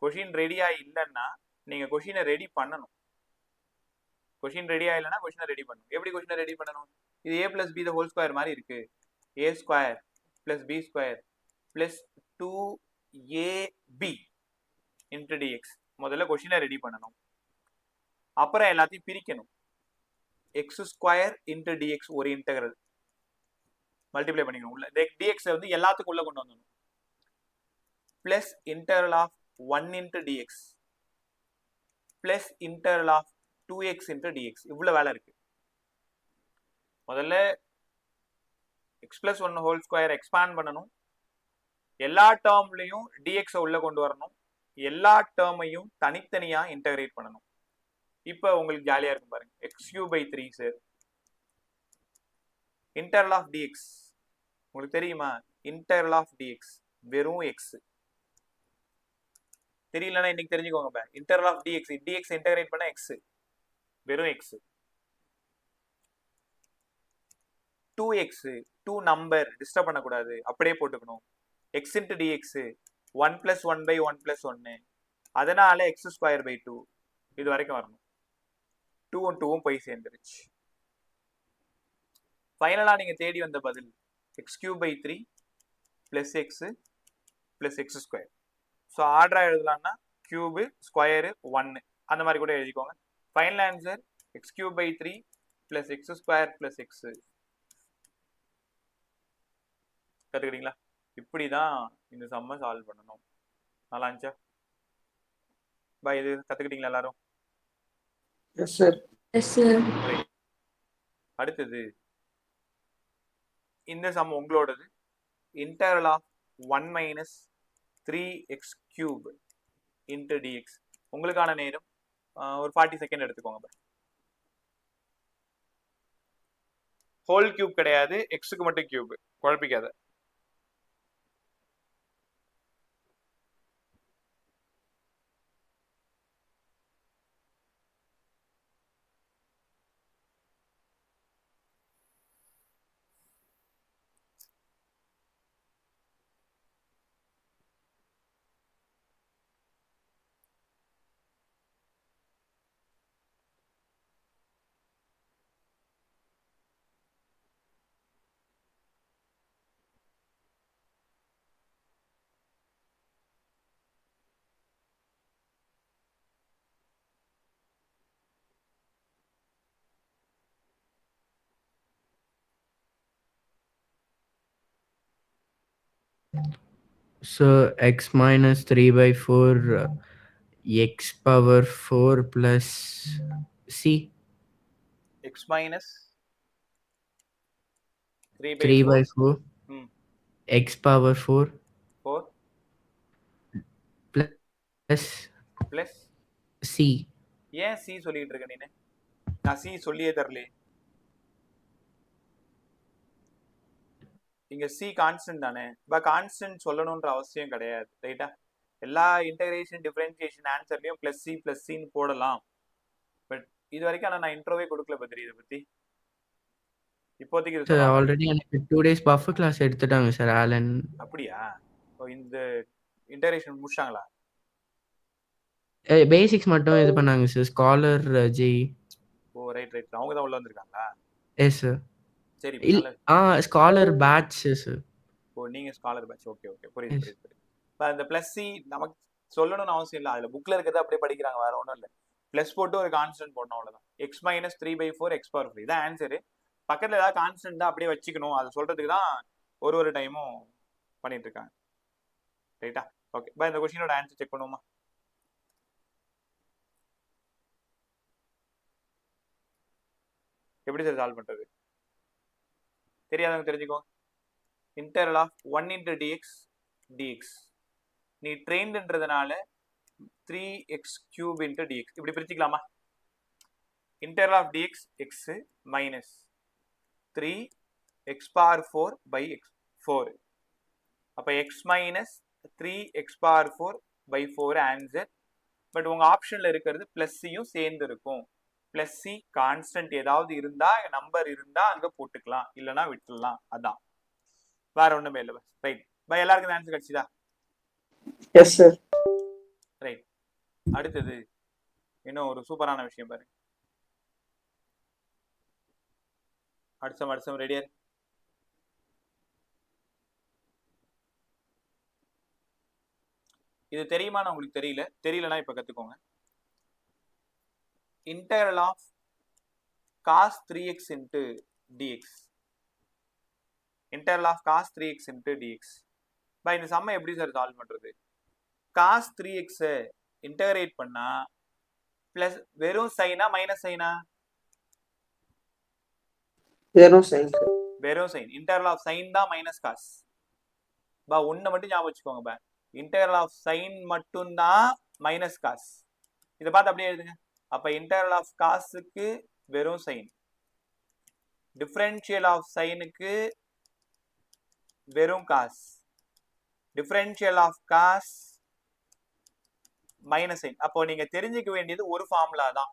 கொஷின் ரெடியா இல்லைன்னா நீங்க கொஷினை ரெடி பண்ணணும். கொஷின் ரெடியா இல்லைன்னா கொஷினை ரெடி பண்ணணும். எப்படி கொஷினை ரெடி பண்ணணும்? இது a plus b the whole square மாதிரி இருக்கு. a square plus b square plus 2ab into dx. முதல்ல கொஷினை ரெடி பண்ணணும், அப்புறம் எல்லாத்தையும் பிரிக்கணும். எக்ஸ் ஸ்கொயர் இன்ட்டு டிஎக்ஸ் ஒரு இன்டெகிரல் மல்டிப்ளை பண்ணிக்கணும். உள்ள டிஎக்ஸ் வந்து எல்லாத்துக்கும் உள்ள கொண்டு வந்துடணும். Plus integral of 1 into dx plus integral of 2x into dx. இவ்வளவு வேலை இருக்கு. முதல்ல x plus 1 whole square expand பண்ணணும், எல்லா டேர்ம்லையும் டிஎக்ஸை உள்ள கொண்டு வரணும், எல்லா டேர்மையும் தனித்தனியா இன்டகிரேட் பண்ணணும். இப்போ உங்களுக்கு ஜாலியா இருக்கும் பாருங்க. x³ 3 sir integral of dx உங்களுக்கு தெரியுமா? இன்டெகிரல் ஆஃப் டிஎக்ஸ் வெறும் எக்ஸ். தெரியலன்னா இன்னைக்கு தெரிஞ்சுக்கோங்க. Integral of dx, dx integrate பண்ண எக்ஸ், வெறும் எக்ஸ். 2x 2 நம்பர் டிஸ்டர்ப் பண்ணக்கூடாது, அப்படியே போட்டுக்கணும். எக்ஸ் இன்ட்டு டிஎக்ஸ் 1 + 1/1 + 1, அதனால x² 2 இது வரைக்கும் வரணும். 2 2 போய் சேர்ந்துருச்சு. ஃபைனலா நீங்க தேடி வந்த பதில் x³ 3 + x + x². ஸோ ஆர்டரா எழுதலாம்னா கியூபு ஸ்கொயரு 1 அந்த மாதிரி கூட எழுதிக்கோங்க. Final answer x³ 3 + x² + x. கற்றுக்கிட்டீங்களா? இப்படி தான் இந்த சம்மை சால்வ் பண்ணணும். நல்லா இருந்துச்சா? பாய், இது கற்றுக்கிட்டீங்களா எல்லாரும்? Yes sir. Yes, sir. அடுத்தது இந்த சம் உங்களோடது. Integral of 1 - 3x³ into dx. உங்களுக்கான நேரம் ஒரு 40 செகண்ட் எடுத்துக்கோங்க. ஹோல் கியூப் கிடையாது, எக்ஸுக்கு மட்டும் cube, குழப்பிக்காத. So x minus 3/4 x power 4 plus c. x minus 3/4 x power 4 4 plus plus c. ஏன் சி சொல்லிட்டு இருக்க நீனு? நான் சி சொல்லியே தரலே. இங்க சி கான்ஸ்டன்ட் தானே, கான்ஸ்டன்ட் சொல்லணும்ன்ற அவசியம் கிடையாது, ரைட்டா? எல்லா இன்டகிரேஷன் டிஃபரன்சியேஷன் ஆன்சர்லயும் +c +c போடலாம். பட் இது வரைக்கும் நான் இன்ட்ரோவே கொடுக்கல பத்ரி இதை பத்தி. இப்போதைக்கு சார் ஆல்ரெடி எனக்கு 2 days பஃபர் கிளாஸ் எடுத்துட்டாங்க சார் ஆலன். அப்படியா? இந்த இன்டகிரேஷன் முடிச்சாங்களா? பேசிக்ஸ் மட்டும் இது பண்ணாங்க sir. Scholar G. Oh right right, அவங்க தான் உள்ள வந்திருக்காங்களா? Yes sir. சரி, ஸ்காலர் பேட்ச் சார். ஓ நீங்க ஸ்காலர் பேட்ச். ஓகே ஓகே, புரியுது புரியுது. இப்போ அந்த +c நமக்கு சொல்லணும்னு அவசியம் இல்லை, அதுல புக்ல இருக்கிறத அப்படியே படிக்கிறாங்க, வேற ஒன்றும் இல்லை. ப்ளஸ் போட்டு ஒரு கான்ஸ்டன்ட் போடணும், அவ்வளவுதான். x - 3/4 x power 3 இதான் ஆன்சரு. பக்கத்துல ஏதாவது கான்ஸ்டன்ட் தான் அப்படியே வச்சுக்கணும், அது சொல்றதுக்கு தான் ஒரு டைமும் பண்ணிட்டு இருக்காங்க, ரைட்டா? ஓகே பா, இந்த கொஸ்டினோட ஆன்சர் செக் பண்ணுவோமா? எப்படி சார் சால்வ் பண்றது? தெரியாதவங்க தெரிஞ்சுக்கோ. Integral of 1 * dx dx. நீ ட்ரெயின்ன்றதுனால 3x³ * dx இப்படி பிரிச்சுக்கலாமா? Integral of dx x - 3x⁴/x4 அப்போ X minus 3x⁴/4 answer. But உங்க ஆப்ஷன்ல இருக்கிறது பிளஸ் சியும் சேர்ந்து இருக்கும். பிளஸ் சி கான்ஸ்டன்ட் ஏதாவது இருந்தா நம்பர் இருந்தா அங்க போட்டுக்கலாம், இல்லைன்னா விட்டுடலாம். அதான், வேற ஒண்ணுமே இல்லை. ரைட் பை, எல்லாருக்கும் ஆன்சர் கிடைச்சுதா? Yes sir. ரைட், அடுத்தது இன்னும் ஒரு சூப்பரான விஷயம் பாருங்க. அடுத்தம் ரெடியா? இது தெரியுமான்னு உங்களுக்கு தெரியலனா இப்ப கத்துக்கோங்க. Integral of cos 3x into dx. Integral of cos 3x into dx. பை இந்த சம்மை எப்படி சார் சால்வ் பண்றது? cos 3x இன்டகிரேட் பண்ணா பிளஸ் வெறும் சைனா மைனஸ் சைனா? வெறும் சைன் சார். வெறும் சைன். இன்டெக்ரல் ஆஃப் சைன் தான் மைனஸ் காஸ். பா ஒண்ணு மட்டும் ஞாபகம் வச்சுக்கோங்க பா, இன்டெக்ரல் ஆஃப் சைன் மட்டும் தான் மைனஸ் காஸ். இதை பார்த்து அப்படியே எழுதுங்க. அப்ப இன்டெக்ரல் ஆஃப் காஸுக்கு வெறும் சைன், டிஃபரன்ஷியல் ஆஃப் சைனுக்கு வெறும் cos, differential of cos minus sine. அப்போ நீங்க தெரிஞ்சுக்க வேண்டியது ஒரு ஃபார்முலா தான்,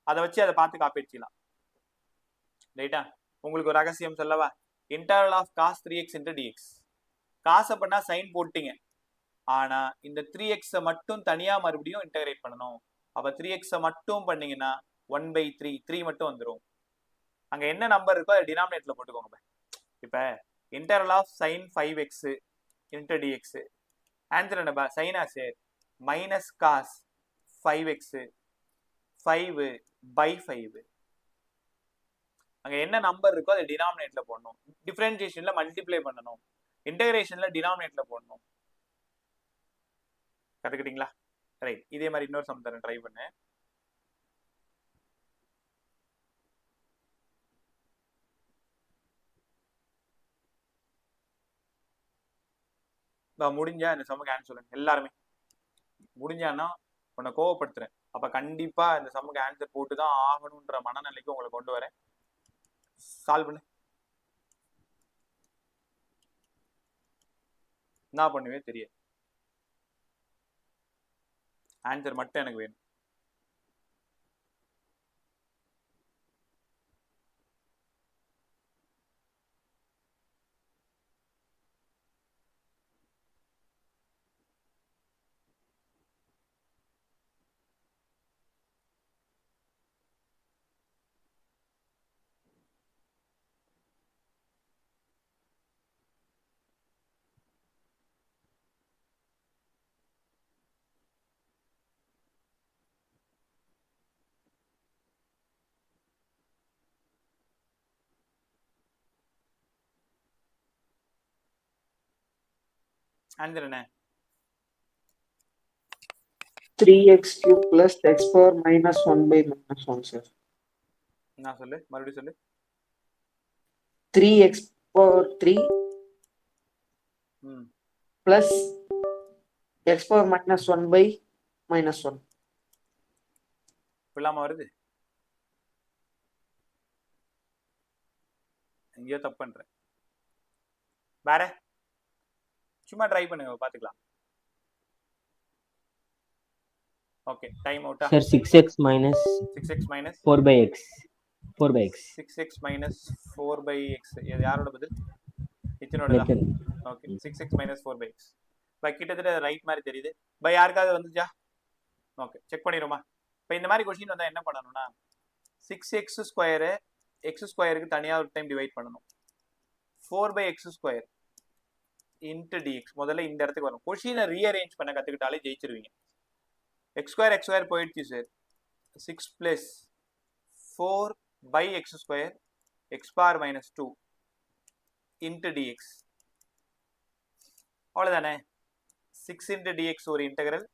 அதை வச்சு அதை பார்த்து காப்பி அடிச்சிடலாம். ரைட்டா? உங்களுக்கு ஒரு ரகசியம் சொல்லவா? Integral of cos 3x into dx. காசை பண்ணா சைன் போட்டீங்க, ஆனா இந்த 3x மட்டும் தனியா மறுபடியும் இன்டகிரேட் பண்ணணும். அப்ப 3x மட்டும் பண்ணீங்கன்னா 1/3, 3 மட்டும் வந்துடும். அங்க என்ன நம்பர் இருக்கோ அதை டினாமினேட்டர்ல போட்டுக்கோங்க. இப்ப integral of sin 5x into dx answer என்ன? சைனா சார் மைனஸ் காஸ் 5x 5/5. அங்க என்ன நம்பர் இருக்கோ அதை டினாமினேட்டர்ல போடணும். டிஃபரன்ஷியேஷன்ல மல்டிப்ளை பண்ணணும், இன்டகிரேஷன்ல டினாமினேட்டர்ல போடணும். கத்துக்கிட்டீங்களா? ரைட், இதே மாதிரி இன்னொரு சம் தரேன், ட்ரை பண்ணு. முடிஞ்சா இந்த சம்முக்கு ஆன்சர் சொல்லுங்க எல்லாருமே. முடிஞ்சான்னா உன்னை கோவப்படுத்துறேன். அப்ப கண்டிப்பா இந்த சம்முக்கு ஆன்சர் போட்டு தான் ஆகணும்ன்ற மனநிலைக்கு உங்களை கொண்டு வரேன். சால்வ் பண்ணு. என்ன பண்ணுவே தெரியாது, ஆன்சர் மட்டும் எனக்கு வேணும். ஆன்சர் என்ன? 3x cube plus x power minus 1/-1 sir. நான் சொல்லு, மறுபடியும் சொல்லு. 3x power 3 plus x power minus 1/-1. இல்லாம வருது, எங்கேயோ தப்பு பண்றேன். வேற சும்மா ட்ரை பண்ணுங்க, பாத்துக்கலாம். ஓகே, டைம் அவுட்டா? Sir 6x minus 4/x 6x minus 4/x. இது யாரோட பதில்? நித்தினோட தான். Okay, 6x minus 4/x. பை கிட்டத்தட்ட ரைட் மாதிரி தெரியுது. பை யாருக்காவது வந்துச்சா? ஓகே, செக் பண்ணிடுமா? இப்போ இந்த மாதிரி கொஸ்டின் வந்தா என்ன பண்ணணும்னா, 6x² x²க்கு தனியா ஒரு டைம் டிவைட் பண்ணணும். 4/x² into dx. முதல்ல இந்த இடத்துக்கு வரும். கொஸ்டினை ரீஅரேஞ்ச் பண்ண கத்துக்கிட்டாலே ஜெயிச்சிருவீங்க. x² போயிடுச்சு sir. 6 plus 4/x² x⁻−2 into dx. அவ்வளவுதானே? 6 into dx ஒரு இன்டெகிரல்.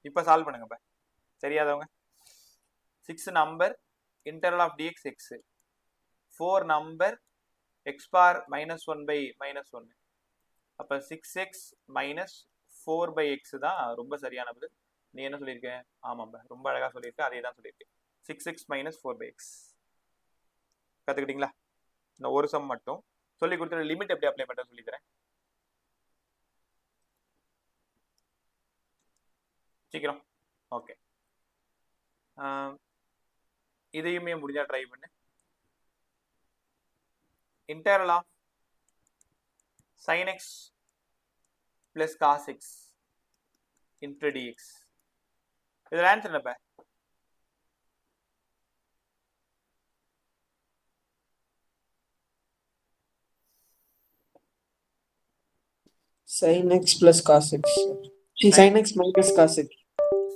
இப்ப சால்வ் பண்ணுங்க. தெரியாதவங்க 6 number, integral of dx x, 4 number, x⁻−1/−1. அப்ப 6x minus 4/x தான் ரொம்ப சரியான பதில். நீ என்ன சொல்லியிருக்க? ஆமாம்பா, ரொம்ப அழகா சொல்லியிருக்க, அதே தான் சொல்லியிருக்கேன். 6x minus 4/x. கத்துக்கிட்டீங்களா? இந்த ஒரு சம் மட்டும் சொல்லி கொடுத்துட்டு லிமிட் எப்படி அப்ளை பண்றது சொல்லி தரேன். சீக்கிரம். ஓகே, இதையுமே முடிஞ்சா ட்ரை பண்ணு. Integral of sin x plus cos x into dx. இதோட ஆன்சர் என்னப்பா? sin x plus cos x. Sin x minus cos x.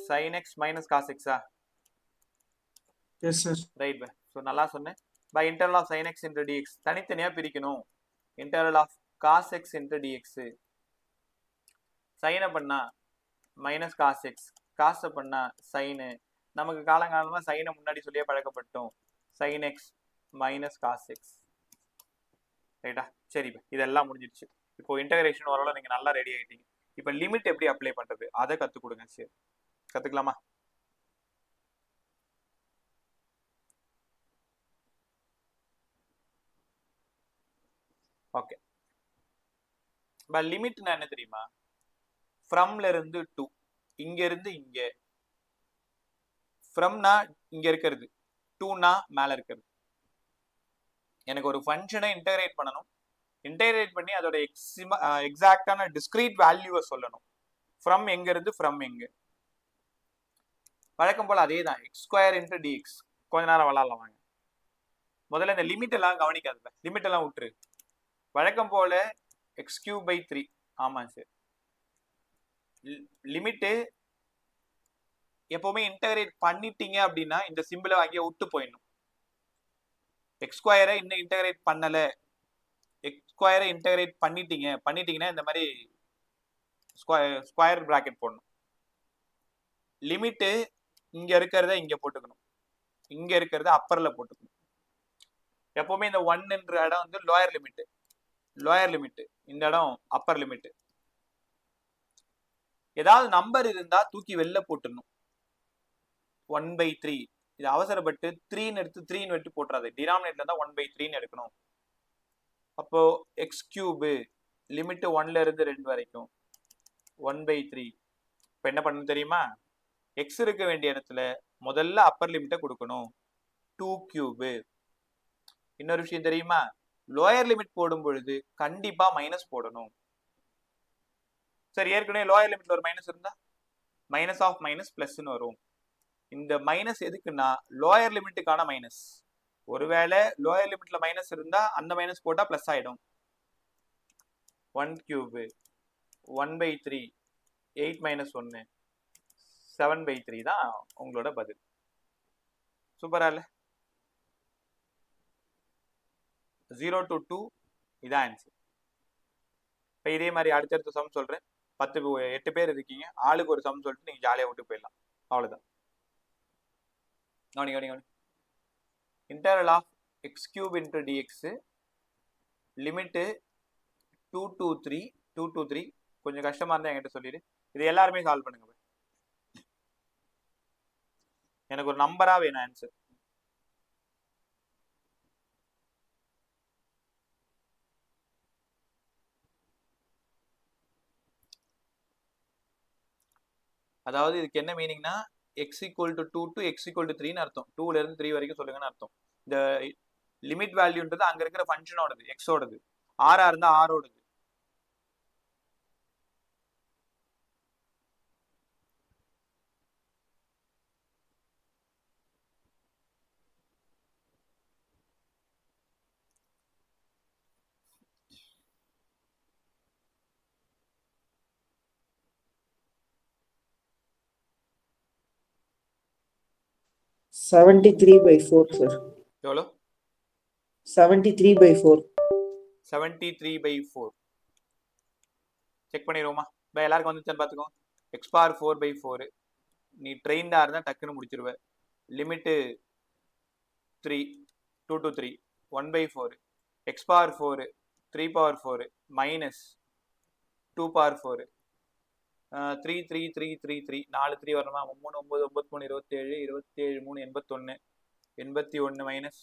sin x minus cos x ஆ? Yes, sir. Right bye. So நல்லா சொன்னேன். பை interval of sin x into dx தனித்தனியாக பிரிக்கணும். Interval of cos x into dx. சைனை பண்ணா minus cos X, காசை பண்ணா சைனு. நமக்கு காலங்காலமாக சைனை முன்னாடி சொல்லியே பழக்கப்பட்டோம். sin x minus cos x. ரைட்டா? சரி பை, இதெல்லாம் முடிஞ்சிடுச்சு. இப்போ இன்டகிரேஷன் ஓரளவு நீங்கள் நல்லா ரெடி ஆகிட்டீங்க. இப்போ லிமிட் எப்படி அப்ளை பண்ணுறது அதை கற்றுக் கொடுங்க. சரி, கற்றுக்கலாமா? ஓகே, இப்போ லிமிட்னா என்ன தெரியுமா? ஃப்ரம்ல இருந்து டு, இங்க இருந்து இங்க. ஃப்ரம்னா இங்க இருக்கிறது, டூனா மேல இருக்கிறது. எனக்கு ஒரு ஃபங்க்ஷனை இன்டகிரேட் பண்ணணும். இன்டகிரேட் பண்ணி அதோட எக்ஸாக்டான டிஸ்கிரீட் வேல்யூவை சொல்லணும். ஃப்ரம் எங்க இருந்து ஃப்ரம் எங்க. வழக்கம் போல அதே தான், எக்ஸ் ஸ்கொயர் இன்ட்டு டிஎக்ஸ். கொஞ்ச நேரம் விளாட்லாம் வாங்க. முதல்ல இந்த லிமிட் எல்லாம் கவனிக்காதுல, லிமிட் எல்லாம் விட்டுரு. வழக்கம் போல எக்ஸ் கியூப் பை 3. ஆமாம் சார், லிமிட்டு எப்பவுமே இன்டகிரேட் பண்ணிட்டீங்க அப்படின்னா இந்த சிம்பிளை வாங்கிய விட்டு போயிடணும். எக்ஸ் ஸ்கொயரை இன்னும் இன்டகிரேட் பண்ணல, எக்ஸ் ஸ்கொயரை இன்டகிரேட் பண்ணிட்டீங்கன்னா இந்த மாதிரி ஸ்கொயர் பிராக்கெட் போடணும். லிமிட்டு இங்க இருக்கிறத இங்க போட்டுக்கணும், இங்க இருக்கிறத அப்பர்ல போட்டுக்கணும். எப்பவுமே இந்த 1ன்ற இடம் வந்து லோயர் லிமிட், இந்த இடம் அப்பர் லிமிட். ஏதாவது நம்பர் இருந்தா தூக்கி வெளில போட்டுடணும். 1/3 இது அவசரப்பட்டு 3ன்னு எடுத்து 3ன்னு வெட்டி போட்டுறாது. டினாமினேட்ல இருந்தா 1/3ன்னு எடுக்கணும். அப்போ எக்ஸ் கியூபு லிமிட் 1ல இருந்து 2 வரைக்கும் 1/3. இப்போ என்ன பண்ணணும் தெரியுமா? எக்ஸ் இருக்க வேண்டிய இடத்துல முதல்ல அப்பர் லிமிட்டை கொடுக்கணும், 2 கியூபு. இன்னொரு விஷயம் தெரியுமா? லோயர் லிமிட் போடும் பொழுது கண்டிப்பா மைனஸ் போடணும். சரி, ஏற்கனவே லோயர் லிமிட்ல ஒரு மைனஸ் இருந்தா மைனஸ் ஆஃப் மைனஸ் பிளஸ்ன்னு வரும். இந்த மைனஸ் எதுக்குன்னா லோயர் லிமிட்டுக்கான மைனஸ். ஒருவேளை லோயர் லிமிட்ல மைனஸ் இருந்தா அந்த மைனஸ் போட்டா பிளஸ் ஆயிடும். 1 கியூபு 1/3, 8 - 1 7/3 தான் உங்களோட பதில். சூப்பரா இல்ல? 0 to 2 இதான் ஆன்சர். இப்போ இதே மாதிரி அடுத்தடுத்த சம் சொல்றேன். 8 பேர் இருக்கீங்க, ஆளுக்கு ஒரு சம் சொல்லிட்டு நீங்க ஜாலியா விட்டு போயிடலாம். அவ்வளவுதான். கவனி. Integral of x cube into dx limit 2 to 3. கொஞ்சம் கஷ்டமா இருந்தா என்கிட்ட சொல்லிடு. இது எல்லாருமே சால்வ் பண்ணுங்க. எனக்கு ஒரு நம்பரா வேணும் ஆன்சர். அதாவது இதுக்கு என்ன மீனிங்னா x equal to 2 to x equal to 3ன்னு அர்த்தம். 2ல இருந்து 3 வரைக்கும் சொல்லுங்கன்னு அர்த்தம். இந்த லிமிட் வேல்யூன்றது அங்க இருக்கிற ஃபங்க்ஷனோடது, எக்ஸோடது. ஆரா இருந்தா ஆரோடது. (73/4) sir. எவ்வளோ? 73/4. 73/4. செக் பண்ணிடுவோமா? இப்போ எல்லாருக்கும் வந்துச்சான்னு பார்த்துக்கோ. X power 4/4. நீ ட்ரெயின்டா இருந்தா டக்குன்னு முடிச்சிருவ. Limit 3, 2 to 3, 1/4. X power 4, 3/4 minus 2/4. 3 3 3 3 3 4 3 வரணுமா? 3 9 9 3 27 27 3 81 81 மைனஸ்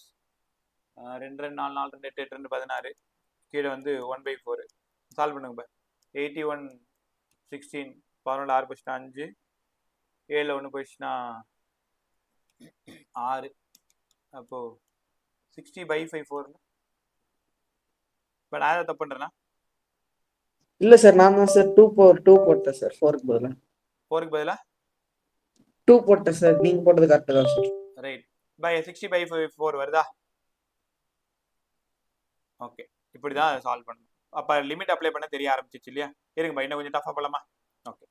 2 2 4 4 2 8 8 2 16 கீழே வந்து 1/4 சால்வ் பண்ணுங்க. 81 16 11 6 போச்சுன்னா 5 7 1 போச்சுன்னா 6 அப்போ 60/5 4. இப்போ நான் ஏதாவது தப்பு பண்ணுறேன்னா இல்ல சார் நான் தான் சார் 2 பவர் 2 போட்டேன் சார் 4க்கு பதிலா 4க்கு பதிலாக 2 போட்டேன் சார். நீங்க போட்டது கரெக்டா தான் சார். ரைட். 60/4 வருதா? ஓகே, இப்படி தான் சால்வ் பண்ணணும். அப்போ லிமிட் அப்ளை பண்ண தெரிய ஆரம்பிச்சிச்சு இல்லையா? இருங்க இன்னும் கொஞ்சம் டஃபாக போகலாமா? ஓகே,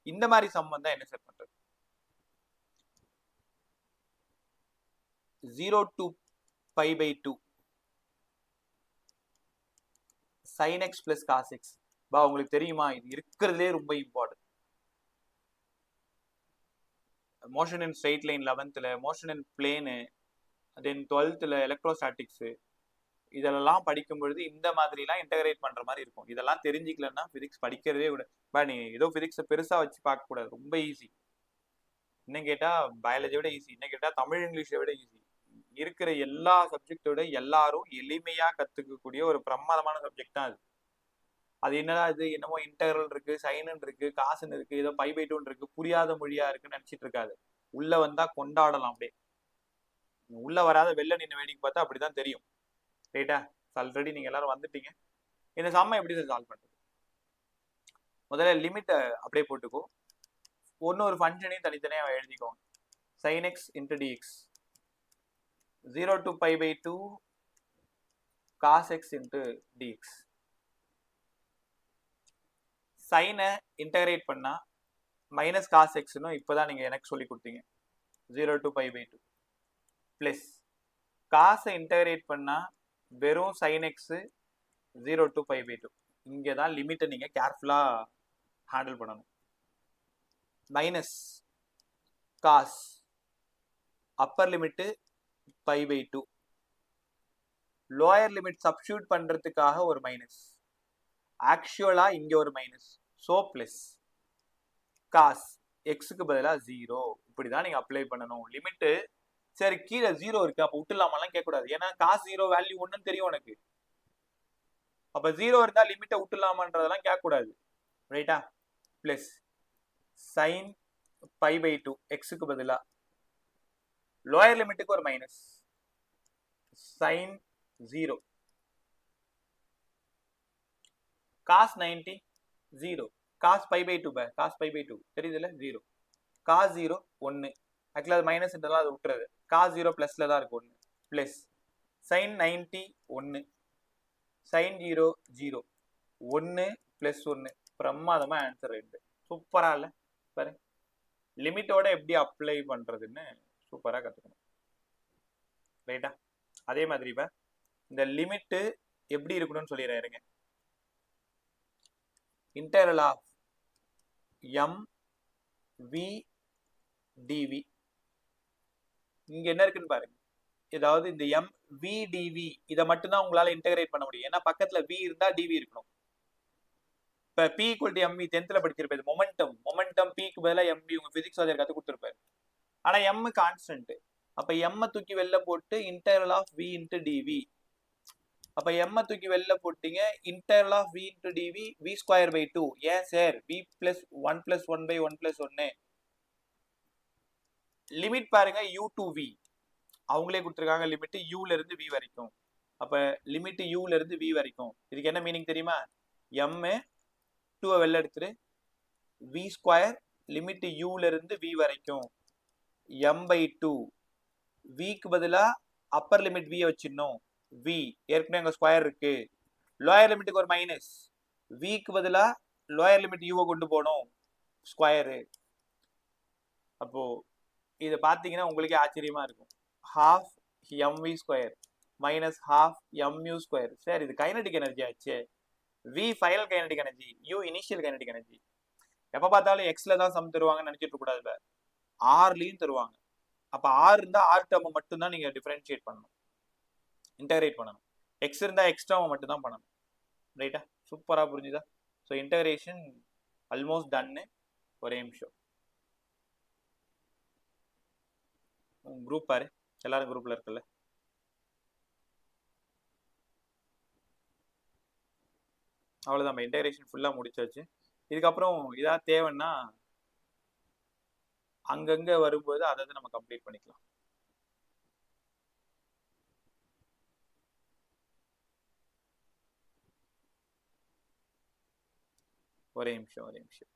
இந்த மாதிரி சம் வந்தால் என்ன சார் பண்ணுறது? 0 to π/2 sin x plus cos x. பா உங்களுக்கு தெரியுமா, இது இருக்கிறதுலே ரொம்ப இம்பார்ட்டன்ட். மோஷன் இன் ஸ்ட்ரெயிட் லைன் 11th, மோஷன் இன் பிளேனு, தென் 12th எலக்ட்ரோஸ்டாட்டிக்ஸு, இதெல்லாம் படிக்கும் பொழுது இந்த மாதிரிலாம் இன்டகிரேட் பண்ற மாதிரி இருக்கும். இதெல்லாம் தெரிஞ்சிக்கலன்னா பிசிக்ஸ் படிக்கிறதே விட நீ ஏதோ பிசிக்ஸை பெருசா வச்சு பார்க்க கூடாது. ரொம்ப ஈஸி. இன்னும் கேட்டா பயாலஜியை விட ஈஸி, இன்னும் கேட்டா தமிழ் இங்கிலீஷை விட ஈஸி. இருக்கிற எல்லா சப்ஜெக்டோட எல்லாரும் எளிமையா கத்துக்கக்கூடிய ஒரு பிரமாதமான சப்ஜெக்ட் தான் அது. அது என்னடா இது, என்னமோ இன்டகரல் இருக்கு, சைனன் இருக்கு, காசுன்னு இருக்கு, ஏதோ π/2 இருக்கு, புரியாத மொழியா இருக்குன்னு நினைச்சிட்டு இருக்காது. உள்ள வந்தா கொண்டாடலாம். அப்படியே உள்ள வராத வெளில நின்று வேடிக்கை பார்த்தா அப்படிதான் தெரியும். ரைட்டா? ஆல்ரெடி நீங்க எல்லாரும் வந்துட்டீங்க. இந்த சம்மை எப்படி சால்வ் பண்றது? முதல்ல லிமிட்டை அப்படியே போட்டுக்கோ. ஒரு ஃபங்க்ஷனையும் தனித்தனியா எழுதிக்கோங்க. sin x into dx 0 to π/2 cos x into dx. சைனை இன்டகிரேட் பண்ணா மைனஸ் காஸ் எக்ஸ்னு இப்போதான் நீங்க எனக்கு சொல்லி கொடுத்தீங்க. 0 to π/2 பிளஸ் காசை இன்டகிரேட் பண்ணா வெறும் sin x 0 to π/2. இங்கே தான் லிமிட்டை நீங்கள் கேர்ஃபுல்லாக ஹேண்டில் பண்ணணும். Minus cos upper limit π/2, lower limit substitute பண்ணுறதுக்காக ஒரு மைனஸ், ஆக்சுவலாக இங்கே ஒரு மைனஸ். ஸோ ப்ளஸ் காஸ் எக்ஸுக்கு பதிலாக 0. இப்படி தான் நீங்கள் அப்ளை பண்ணணும் லிமிட்டு. சரி, கீழே 0 இருக்கு, அப்போ விட்டுலாமெல்லாம் கேட்கக்கூடாது. ஏன்னா காஸ் 0 வேல்யூ 1ன்னு தெரியும் உனக்கு. அப்போ 0 இருந்தா லிமிட்டை விட்டுலாமன்றதெல்லாம் கேட்கக்கூடாது. ரைட்டா? பிளஸ் சைன் π/2 எக்ஸுக்கு பதிலா லோயர் லிமிட்டுக்கு ஒரு minus sine 0 cos 90 0 cos π/2 cos π/2 தெரியுதுல்ல 0 காஸ் 0 1. ஆக்சுவலாக அது மைனஸ்ன்றதால அது விட்டுறது. காஸ் 0 ப்ளஸ்ல தான் இருக்கு 1 ப்ளஸ் சைன் 90 1 சைன் 0 0 1 ப்ளஸ் 1. பிரமாதமாக ஆன்சர் 2. சூப்பராக இல்லை பாரு. லிமிட்டோட எப்படி அப்ளை பண்ணுறதுன்னு சூப்பராக கற்றுக்கணும். ரைட்டா? அதே மாதிரி இப்போ இந்த லிமிட்டு எப்படி இருக்கணும்னு சொல்லிடுறேன். இருங்க. Integral of m v dv. இங்க என்ன இருக்குன்னு பாருங்க. ஏதாவது இந்த எம் வி டிவி இதை மட்டும்தான் உங்களால இன்டகிரேட் பண்ண முடியும். ஏன்னா பக்கத்துல வி இருந்தா டிவி இருக்கணும். இப்ப p equal to m v 10th படிச்சிருப்பாரு. மொமெண்டம் பிக்கு பதிலாக எம்வி உங்க பிசிக்ஸ் வாத்தியார் கத்து கொடுத்துருப்பாரு. ஆனா எம் கான்ஸ்டன்ட். அப்ப எம் தூக்கி வெளில போட்டு integral of v into dv. அப்ப எம் தூக்கி வெளில போட்டீங்க, integral of v into dv v²/2. ஏன் சார் v + 1 + 1/1 + 1. லிமிட் பாருங்க u to v. அவங்களே கொடுத்துருக்காங்க லிமிட் யூல இருந்து v வரைக்கும். அப்ப லிமிட் யூல இருந்து v வரைக்கும். இதுக்கு என்ன மீனிங் தெரியுமா? m 2 வெளில எடுத்துரு, v² லிமிட் யூல இருந்து v வரைக்கும் m/2. vக்கு பதிலா அப்பர் லிமிட் v வச்சிடணும். v ஏற்கனவே அங்க ஸ்கொயர் இருக்கு. லோயர் லிமிட்டுக்கு ஒரு மைனஸ், vக்கு பதிலா லோயர் லிமிட் யூவை கொண்டு போகணும் ஸ்கொயரு. அப்போ இதை பார்த்தீங்கன்னா உங்களுக்கே ஆச்சரியமா இருக்கும். ½ mv² மைனஸ் ½ mu². சார் இது கைனடிக் எனர்ஜி ஆச்சு. v final kinetic energy, u initial kinetic energy. எப்போ பார்த்தாலும் எக்ஸ்ல தான் சம் தருவாங்கன்னு நினைச்சிட்டு கூடாது, ஆர்லையும் தருவாங்க. அப்போ ஆர் இருந்தா ஆர் டேர்மை மட்டும்தான் நீங்க டிஃபரன்ஷியேட் பண்ணணும், இன்டகிரேட் பண்ணணும். எக்ஸ் இருந்தா எக்ஸ் டேர்மை மட்டும் தான் பண்ணணும். ரைட்டா? சூப்பரா புரிஞ்சுதா? ஸோ இன்டகிரேஷன் ஆல்மோஸ்ட் டன்னு. ஒரே நிமிஷம். குரூப் பாரு, எல்லாரும் குரூப்ல இருக்குல்ல. அவ்வளோதான், நம்ம இன்டகிரேஷன் ஃபுல்லாக முடிச்சாச்சு. இதுக்கப்புறம் இதாக தேவைன்னா அங்கங்கே வரும்போது அதை நம்ம கம்ப்ளீட் பண்ணிக்கலாம். ஒரே நிமிஷம்.